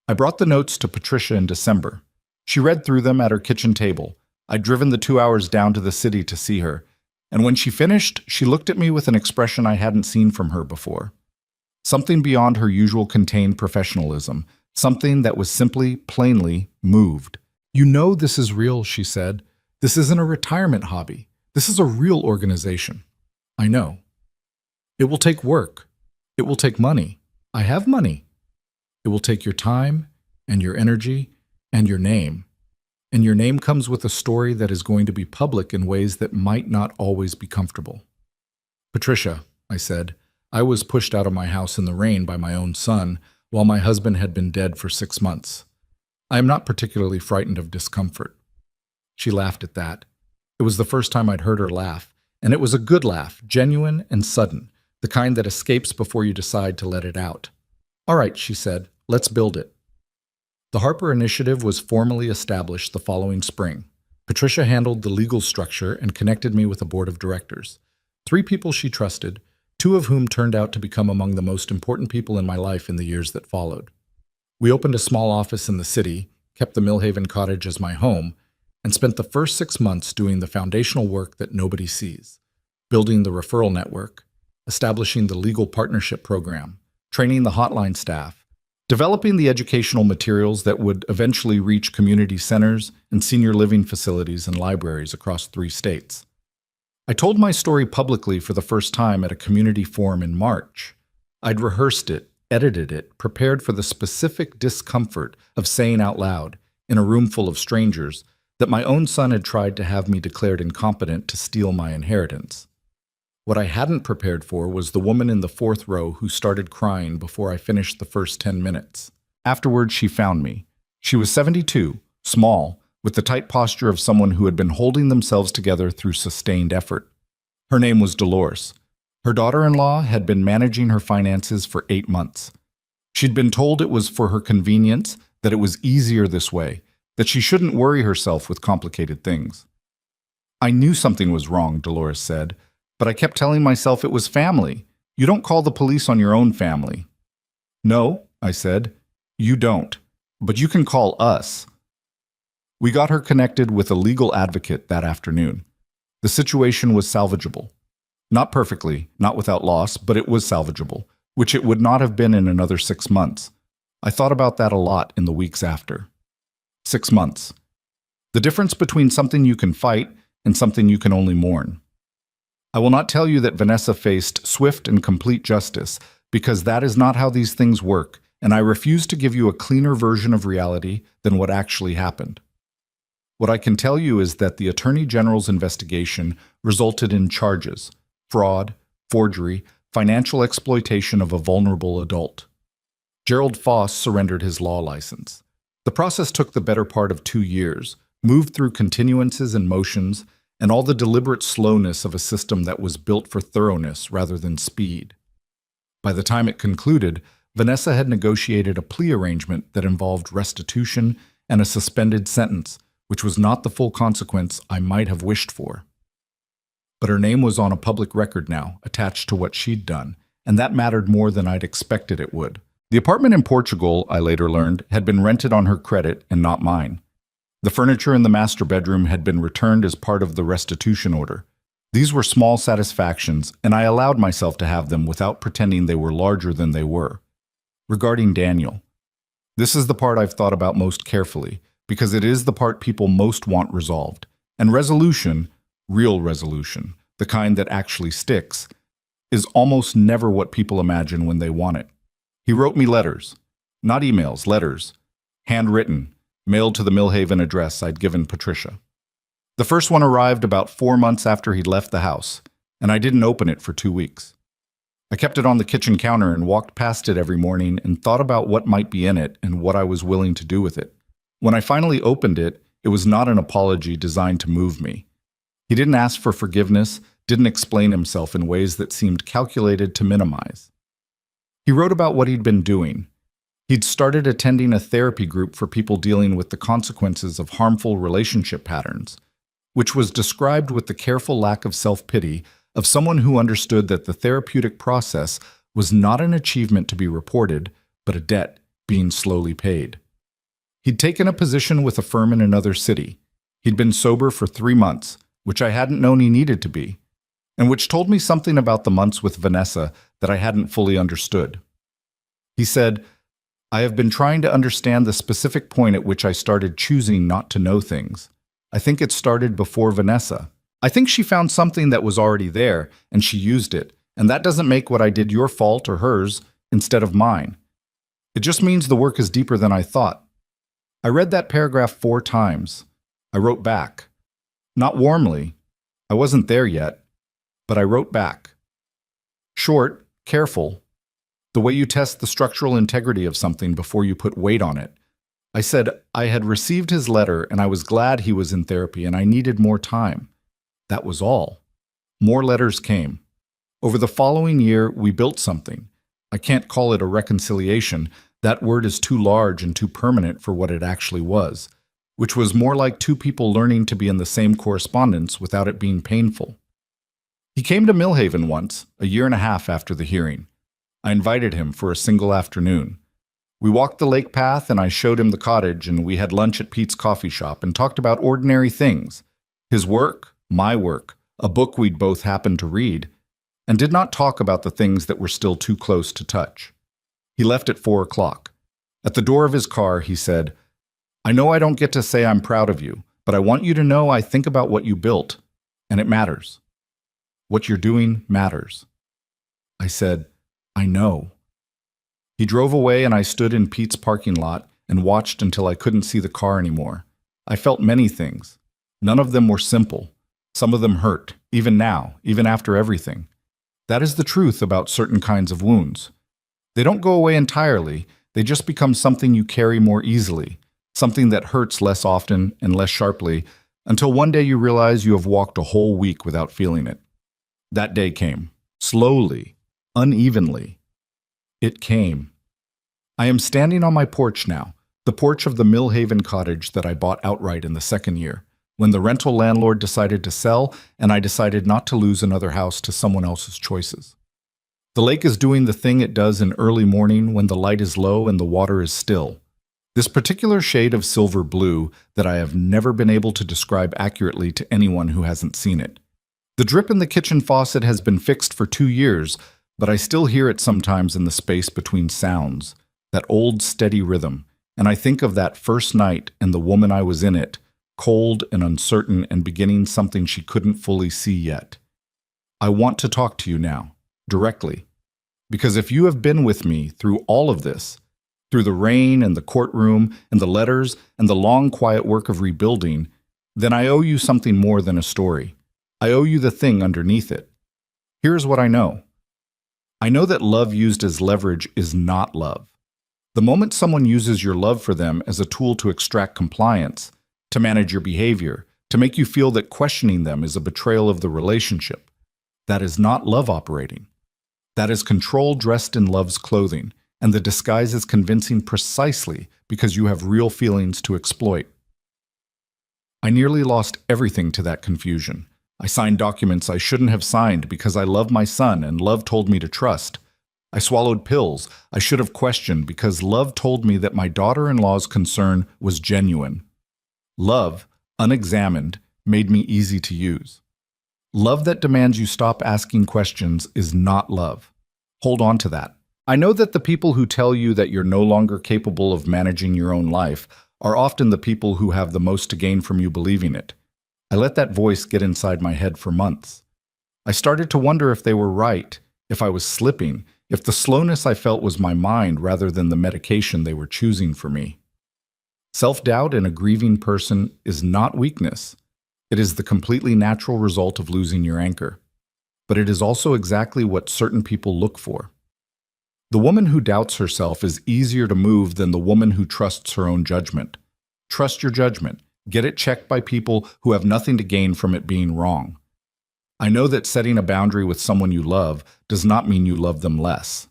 I brought the notes to Patricia in December. She read through them at her kitchen table. I'd driven the 2 hours down to the city to see her, And when she finished, she looked at me with an expression I hadn't seen from her before. Something beyond her usual contained professionalism, something that was simply, plainly, moved. "You know this is real," she said. "This isn't a retirement hobby. This is a real organization." "I know. It will take work. It will take money. I have money. It will take your time and your energy and your name. And your name comes with a story that is going to be public in ways that might not always be comfortable." "Patricia," I said, "I was pushed out of my house in the rain by my own son while my husband had been dead for 6 months. I am not particularly frightened of discomfort." She laughed at that. It was the first time I'd heard her laugh, and it was a good laugh, genuine and sudden, the kind that escapes before you decide to let it out. "All right," she said, "let's build it." The Harper Initiative was formally established the following spring. Patricia handled the legal structure and connected me with a board of directors. 3 people she trusted, 2 of whom turned out to become among the most important people in my life in the years that followed. We opened a small office in the city, kept the Millhaven Cottage as my home, and spent the first 6 months doing the foundational work that nobody sees, building the referral network, establishing the legal partnership program, training the hotline staff, developing the educational materials that would eventually reach community centers and senior living facilities and libraries across 3 states. I told my story publicly for the first time at a community forum in March. I'd rehearsed it, edited it, prepared for the specific discomfort of saying out loud, in a room full of strangers, that my own son had tried to have me declared incompetent to steal my inheritance. What I hadn't prepared for was the woman in the 4th row who started crying before I finished the first 10 minutes. Afterwards, she found me. She was 72, small, with the tight posture of someone who had been holding themselves together through sustained effort. Her name was Dolores. Her daughter-in-law had been managing her finances for 8 months. She'd been told it was for her convenience, that it was easier this way, that she shouldn't worry herself with complicated things. "I knew something was wrong," Dolores said, "but I kept telling myself it was family. You don't call the police on your own family." "No," I said, "you don't. But you can call us." We got her connected with a legal advocate that afternoon. The situation was salvageable. Not perfectly, not without loss, but it was salvageable, which it would not have been in another 6 months. I thought about that a lot in the weeks after. 6 months. The difference between something you can fight and something you can only mourn. I will not tell you that Vanessa faced swift and complete justice, because that is not how these things work, and I refuse to give you a cleaner version of reality than what actually happened. What I can tell you is that the Attorney General's investigation resulted in charges: fraud, forgery, financial exploitation of a vulnerable adult. Gerald Foss surrendered his law license. The process took the better part of 2 years, moved through continuances and motions, and all the deliberate slowness of a system that was built for thoroughness rather than speed. By the time it concluded, Vanessa had negotiated a plea arrangement that involved restitution and a suspended sentence, which was not the full consequence I might have wished for. But her name was on a public record now, attached to what she'd done, and that mattered more than I'd expected it would. The apartment in Portugal, I later learned, had been rented on her credit and not mine. The furniture in the master bedroom had been returned as part of the restitution order. These were small satisfactions, and I allowed myself to have them without pretending they were larger than they were. Regarding Daniel, this is the part I've thought about most carefully, because it is the part people most want resolved. And resolution, real resolution, the kind that actually sticks, is almost never what people imagine when they want it. He wrote me letters. Not emails, letters. Handwritten, mailed to the Millhaven address I'd given Patricia. The first one arrived about 4 months after he'd left the house, and I didn't open it for 2 weeks. I kept it on the kitchen counter and walked past it every morning and thought about what might be in it and what I was willing to do with it. When I finally opened it, it was not an apology designed to move me. He didn't ask for forgiveness, didn't explain himself in ways that seemed calculated to minimize. He wrote about what he'd been doing. He'd started attending a therapy group for people dealing with the consequences of harmful relationship patterns, which was described with the careful lack of self-pity of someone who understood that the therapeutic process was not an achievement to be reported, but a debt being slowly paid. He'd taken a position with a firm in another city. He'd been sober for 3 months, which I hadn't known he needed to be. and which told me something about the months with Vanessa that I hadn't fully understood. He said, I have been trying to understand the specific point at which I started choosing not to know things. I think it started before Vanessa. I think she found something that was already there, and she used it, and that doesn't make what I did your fault or hers instead of mine. It just means the work is deeper than I thought. I read that paragraph 4 times. I wrote back. Not warmly. I wasn't there yet, but I wrote back. Short, careful, the way you test the structural integrity of something before you put weight on it. I said I had received his letter and I was glad he was in therapy and I needed more time. That was all. More letters came. Over the following year, we built something. I can't call it a reconciliation. That word is too large and too permanent for what it actually was, which was more like 2 people learning to be in the same correspondence without it being painful. He came to Millhaven once, a year and a half after the hearing. I invited him for a single afternoon. We walked the lake path and I showed him the cottage and we had lunch at Pete's coffee shop and talked about ordinary things. His work, my work, a book we'd both happened to read, and did not talk about the things that were still too close to touch. He left at 4 o'clock. At the door of his car, he said, I know I don't get to say I'm proud of you, but I want you to know I think about what you built, and it matters. What you're doing matters. I said, I know. He drove away and I stood in Pete's parking lot and watched until I couldn't see the car anymore. I felt many things. None of them were simple. Some of them hurt, even now, even after everything. That is the truth about certain kinds of wounds. They don't go away entirely, they just become something you carry more easily, something that hurts less often and less sharply, until one day you realize you have walked a whole week without feeling it. That day came, slowly, unevenly. It came. I am standing on my porch now, the porch of the Millhaven cottage that I bought outright in the 2nd year, when the rental landlord decided to sell and I decided not to lose another house to someone else's choices. The lake is doing the thing it does in early morning when the light is low and the water is still. This particular shade of silver blue that I have never been able to describe accurately to anyone who hasn't seen it. The drip in the kitchen faucet has been fixed for 2 years, but I still hear it sometimes in the space between sounds, that old steady rhythm, and I think of that first night and the woman I was in it, cold and uncertain and beginning something she couldn't fully see yet. I want to talk to you now, directly, because if you have been with me through all of this, through the rain and the courtroom and the letters and the long quiet work of rebuilding, then I owe you something more than a story. I owe you the thing underneath it. Here's what I know. I know that love used as leverage is not love. The moment someone uses your love for them as a tool to extract compliance, to manage your behavior, to make you feel that questioning them is a betrayal of the relationship, that is not love operating. That is control dressed in love's clothing, and the disguise is convincing precisely because you have real feelings to exploit. I nearly lost everything to that confusion. I signed documents I shouldn't have signed because I love my son and love told me to trust. I swallowed pills I should have questioned because love told me that my daughter-in-law's concern was genuine. Love, unexamined, made me easy to use. Love that demands you stop asking questions is not love. Hold on to that. I know that the people who tell you that you're no longer capable of managing your own life are often the people who have the most to gain from you believing it. I let that voice get inside my head for months. I started to wonder if they were right, if I was slipping, if the slowness I felt was my mind rather than the medication they were choosing for me. Self-doubt in a grieving person is not weakness. It is the completely natural result of losing your anchor. But it is also exactly what certain people look for. The woman who doubts herself is easier to move than the woman who trusts her own judgment. Trust your judgment. Get it checked by people who have nothing to gain from it being wrong. I know that setting a boundary with someone you love does not mean you love them less.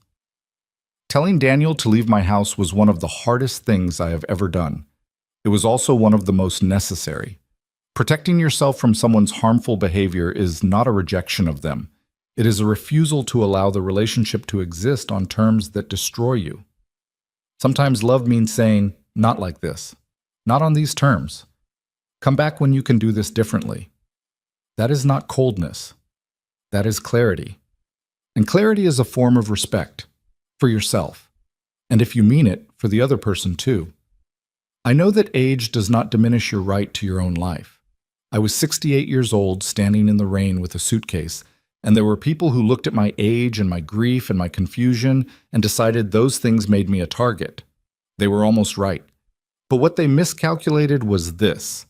Telling Daniel to leave my house was one of the hardest things I have ever done. It was also one of the most necessary. Protecting yourself from someone's harmful behavior is not a rejection of them. It is a refusal to allow the relationship to exist on terms that destroy you. Sometimes love means saying, not like this, not on these terms. Come back when you can do this differently. That is not coldness. That is clarity. And clarity is a form of respect for yourself. And if you mean it, for the other person too. I know that age does not diminish your right to your own life. I was 68 years old, standing in the rain with a suitcase, and there were people who looked at my age and my grief and my confusion and decided those things made me a target. They were almost right. But what they miscalculated was this.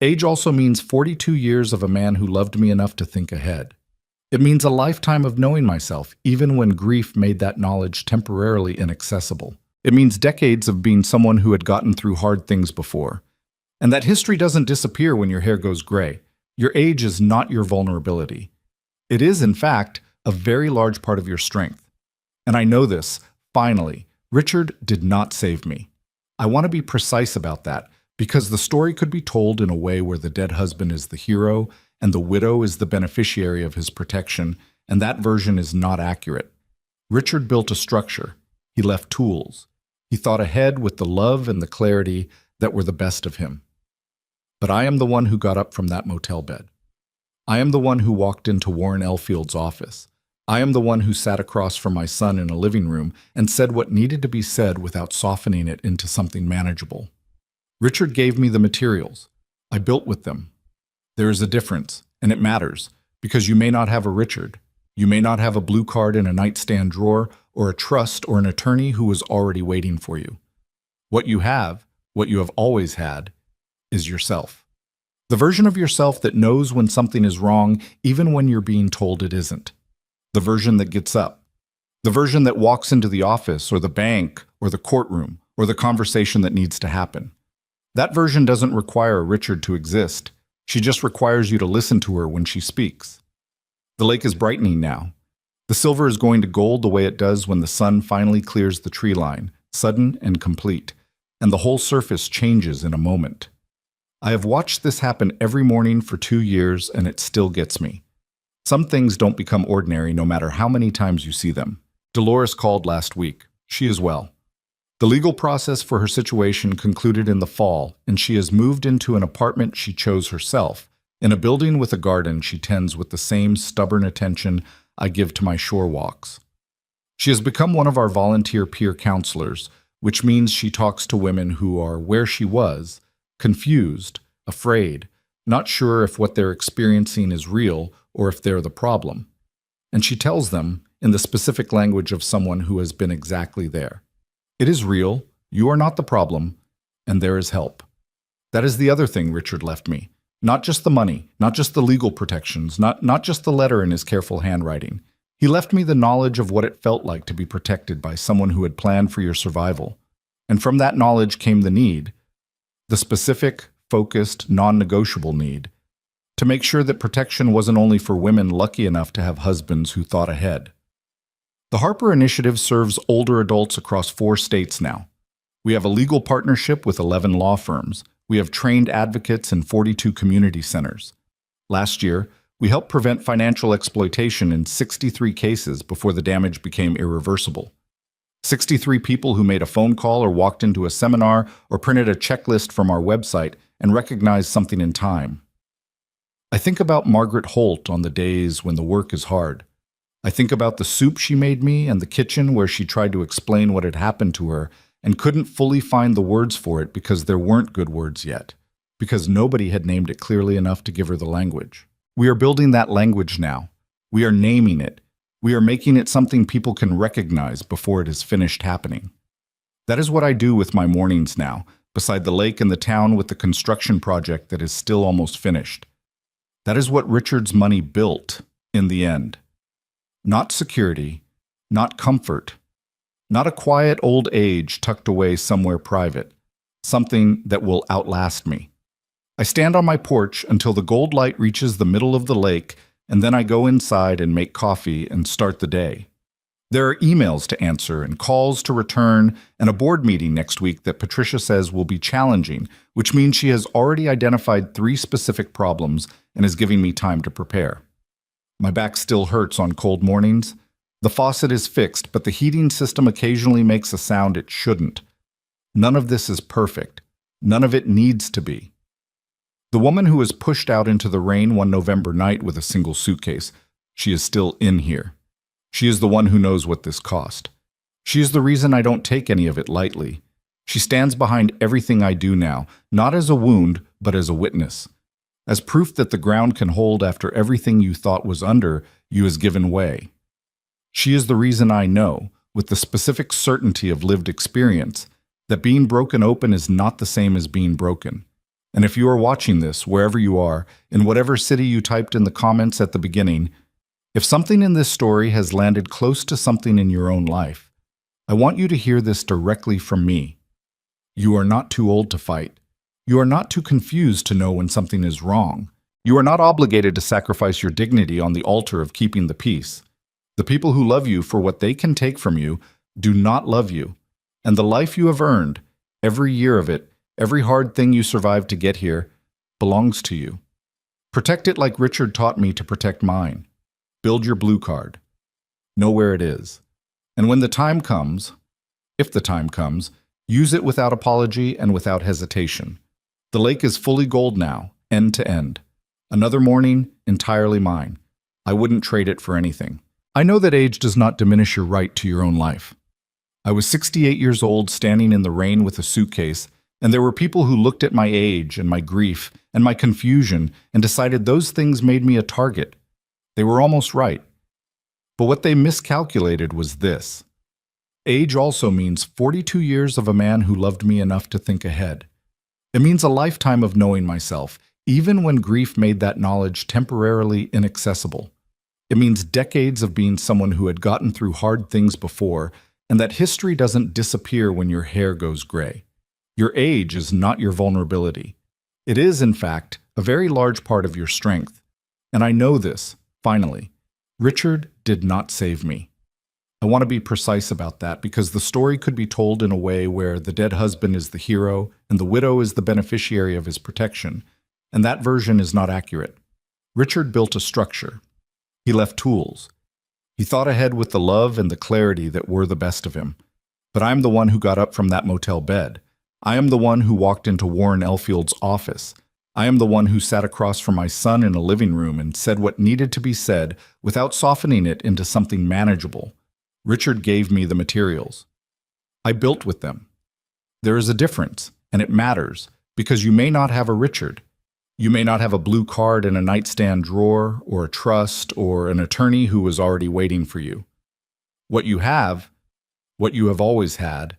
Age also means 42 years of a man who loved me enough to think ahead. It means a lifetime of knowing myself, even when grief made that knowledge temporarily inaccessible. It means decades of being someone who had gotten through hard things before. And that history doesn't disappear when your hair goes gray. Your age is not your vulnerability. It is, in fact, a very large part of your strength. And I know this, finally. Richard did not save me. I want to be precise about that, because the story could be told in a way where the dead husband is the hero and the widow is the beneficiary of his protection, and that version is not accurate. Richard built a structure. He left tools. He thought ahead with the love and the clarity that were the best of him. But I am the one who got up from that motel bed. I am the one who walked into Warren Elfield's office. I am the one who sat across from my son in a living room and said what needed to be said without softening it into something manageable. Richard gave me the materials. I built with them. There is a difference, and it matters, because you may not have a Richard. You may not have a blue card in a nightstand drawer, or a trust or an attorney who is already waiting for you. What you have always had, is yourself. The version of yourself that knows when something is wrong, even when you're being told it isn't. The version that gets up. The version that walks into the office or the bank or the courtroom or the conversation that needs to happen. That version doesn't require a Richard to exist. She just requires you to listen to her when she speaks. The lake is brightening now. The silver is going to gold the way it does when the sun finally clears the tree line, sudden and complete, and the whole surface changes in a moment. I have watched this happen every morning for 2 years, and it still gets me. Some things don't become ordinary no matter how many times you see them. Dolores called last week. She is well. The legal process for her situation concluded in the fall, and she has moved into an apartment she chose herself, in a building with a garden she tends with the same stubborn attention I give to my shore walks. She has become one of our volunteer peer counselors, which means she talks to women who are where she was, confused, afraid, not sure if what they're experiencing is real or if they're the problem. And she tells them, in the specific language of someone who has been exactly there. It is real, you are not the problem, and there is help. That is the other thing Richard left me. Not just the money, not just the legal protections, not just the letter in his careful handwriting. He left me the knowledge of what it felt like to be protected by someone who had planned for your survival. And from that knowledge came the need, the specific, focused, non-negotiable need, to make sure that protection wasn't only for women lucky enough to have husbands who thought ahead. The Harper Initiative serves older adults across 4 states now. We have a legal partnership with 11 law firms. We have trained advocates in 42 community centers. Last year, we helped prevent financial exploitation in 63 cases before the damage became irreversible. 63 people who made a phone call or walked into a seminar or printed a checklist from our website and recognized something in time. I think about Margaret Holt on the days when the work is hard. I think about the soup she made me and the kitchen where she tried to explain what had happened to her and couldn't fully find the words for it because there weren't good words yet, because nobody had named it clearly enough to give her the language. We are building that language now. We are naming it. We are making it something people can recognize before it is finished happening. That is what I do with my mornings now, beside the lake and the town with the construction project that is still almost finished. That is what Richard's money built in the end. Not security, not comfort, not a quiet old age tucked away somewhere private, something that will outlast me. I stand on my porch until the gold light reaches the middle of the lake, and then I go inside and make coffee and start the day. There are emails to answer and calls to return and a board meeting next week that Patricia says will be challenging, which means she has already identified 3 specific problems and is giving me time to prepare. My back still hurts on cold mornings. The faucet is fixed, but the heating system occasionally makes a sound it shouldn't. None of this is perfect. None of it needs to be. The woman who was pushed out into the rain one November night with a single suitcase, She is still in here. She is the one who knows what this cost. She is the reason I don't take any of it lightly. She stands behind everything I do now, not as a wound, but as a witness. As proof that the ground can hold after everything you thought was under you has given way. She is the reason I know, with the specific certainty of lived experience, that being broken open is not the same as being broken. And if you are watching this, wherever you are, in whatever city you typed in the comments at the beginning, if something in this story has landed close to something in your own life, I want you to hear this directly from me. You are not too old to fight. You are not too confused to know when something is wrong. You are not obligated to sacrifice your dignity on the altar of keeping the peace. The people who love you for what they can take from you do not love you. And the life you have earned, every year of it, every hard thing you survived to get here, belongs to you. Protect it like Richard taught me to protect mine. Build your blue card. Know where it is. And when the time comes, if the time comes, use it without apology and without hesitation. The lake is fully gold now, end to end. Another morning, entirely mine. I wouldn't trade it for anything. I know that age does not diminish your right to your own life. I was 68 years old, standing in the rain with a suitcase, and there were people who looked at my age and my grief and my confusion and decided those things made me a target. They were almost right. But what they miscalculated was this. Age also means 42 years of a man who loved me enough to think ahead. It means a lifetime of knowing myself, even when grief made that knowledge temporarily inaccessible. It means decades of being someone who had gotten through hard things before, and that history doesn't disappear when your hair goes gray. Your age is not your vulnerability. It is, in fact, a very large part of your strength. And I know this, finally. Richard did not save me. I want to be precise about that because the story could be told in a way where the dead husband is the hero and the widow is the beneficiary of his protection, and that version is not accurate. Richard built a structure. He left tools. He thought ahead with the love and the clarity that were the best of him. But I'm the one who got up from that motel bed. I am the one who walked into Warren Elfield's office. I am the one who sat across from my son in a living room and said what needed to be said without softening it into something manageable. Richard gave me the materials. I built with them. There is a difference, and it matters, because you may not have a Richard. You may not have a blue card in a nightstand drawer, or a trust, or an attorney who was already waiting for you. What you have, what you have always had,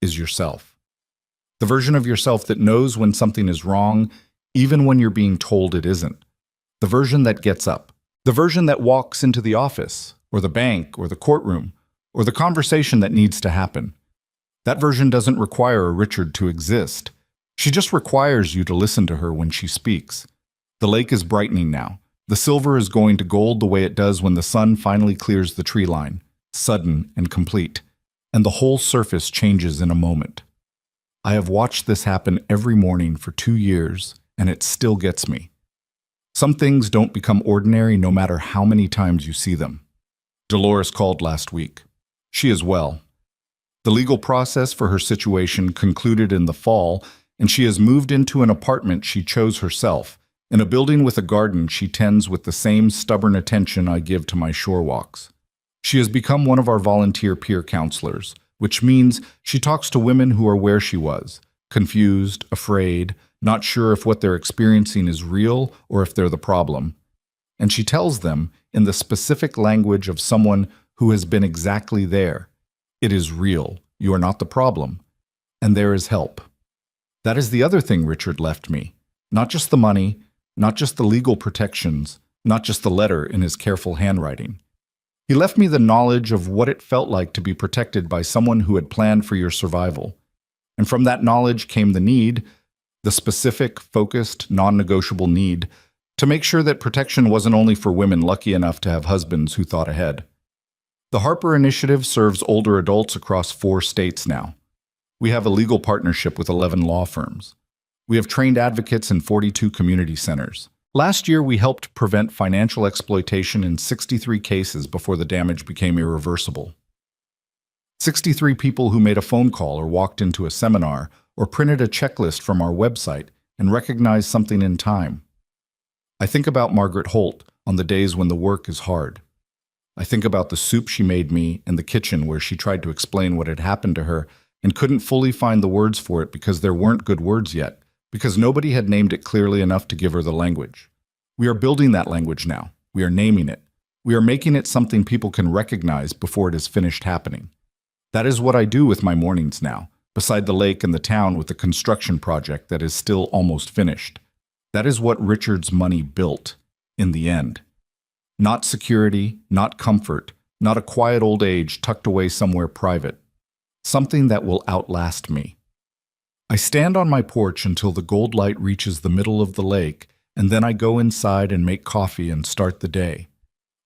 is yourself. The version of yourself that knows when something is wrong, even when you're being told it isn't. The version that gets up. The version that walks into the office, or the bank, or the courtroom, or the conversation that needs to happen. That version doesn't require a Richard to exist. She just requires you to listen to her when she speaks. The lake is brightening now. The silver is going to gold the way it does when the sun finally clears the tree line, sudden and complete, and the whole surface changes in a moment. I have watched this happen every morning for 2 years, and it still gets me. Some things don't become ordinary no matter how many times you see them. Dolores called last week. She is well. The legal process for her situation concluded in the fall, and she has moved into an apartment she chose herself, in a building with a garden she tends with the same stubborn attention I give to my shore walks. She has become one of our volunteer peer counselors, which means she talks to women who are where she was, confused, afraid, not sure if what they're experiencing is real or if they're the problem. And she tells them, in the specific language of someone who has been exactly there, it is real, you are not the problem, and there is help. That is the other thing Richard left me. Not just the money, not just the legal protections, not just the letter in his careful handwriting. He left me the knowledge of what it felt like to be protected by someone who had planned for your survival. And from that knowledge came the need, the specific, focused, non-negotiable need, to make sure that protection wasn't only for women lucky enough to have husbands who thought ahead. The Harper Initiative serves older adults across 4 states now. We have a legal partnership with 11 law firms. We have trained advocates in 42 community centers. Last year, we helped prevent financial exploitation in 63 cases before the damage became irreversible. 63 people who made a phone call or walked into a seminar or printed a checklist from our website and recognized something in time. I think about Margaret Holt, on the days when the work is hard. I think about the soup she made me in the kitchen where she tried to explain what had happened to her and couldn't fully find the words for it because there weren't good words yet, because nobody had named it clearly enough to give her the language. We are building that language now. We are naming it. We are making it something people can recognize before it is finished happening. That is what I do with my mornings now, beside the lake and the town with the construction project that is still almost finished. That is what Richard's money built, in the end. Not security, not comfort, not a quiet old age tucked away somewhere private. Something that will outlast me. I stand on my porch until the gold light reaches the middle of the lake, and then I go inside and make coffee and start the day.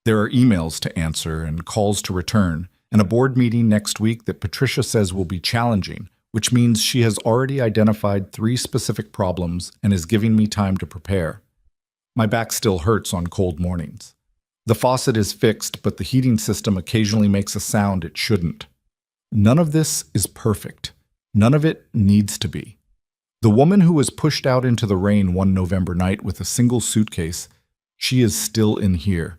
There are emails to answer and calls to return, and a board meeting next week that Patricia says will be challenging, which means she has already identified 3 specific problems and is giving me time to prepare. My back still hurts on cold mornings. The faucet is fixed, but the heating system occasionally makes a sound it shouldn't. None of this is perfect. None of it needs to be. The woman who was pushed out into the rain one November night with a single suitcase, she is still in here.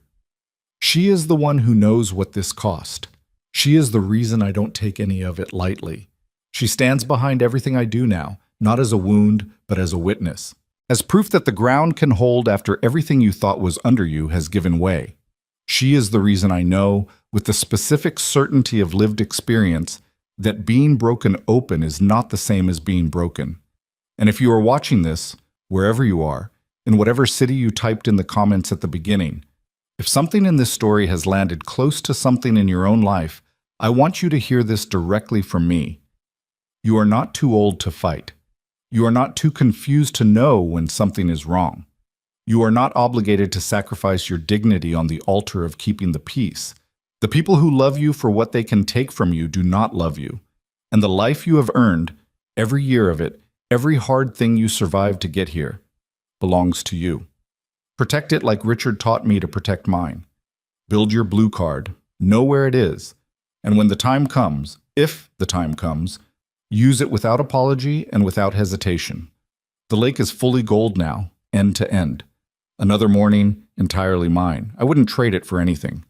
She is the one who knows what this cost. She is the reason I don't take any of it lightly. She stands behind everything I do now, not as a wound, but as a witness. As proof that the ground can hold after everything you thought was under you has given way. She is the reason I know, with the specific certainty of lived experience, that being broken open is not the same as being broken. And if you are watching this, wherever you are, in whatever city you typed in the comments at the beginning, if something in this story has landed close to something in your own life, I want you to hear this directly from me. You are not too old to fight. You are not too confused to know when something is wrong. You are not obligated to sacrifice your dignity on the altar of keeping the peace. The people who love you for what they can take from you do not love you. And the life you have earned, every year of it, every hard thing you survived to get here, belongs to you. Protect it like Richard taught me to protect mine. Build your blue card, know where it is, and when the time comes, if the time comes, use it without apology and without hesitation. The lake is fully gold now, end to end. Another morning, entirely mine. I wouldn't trade it for anything.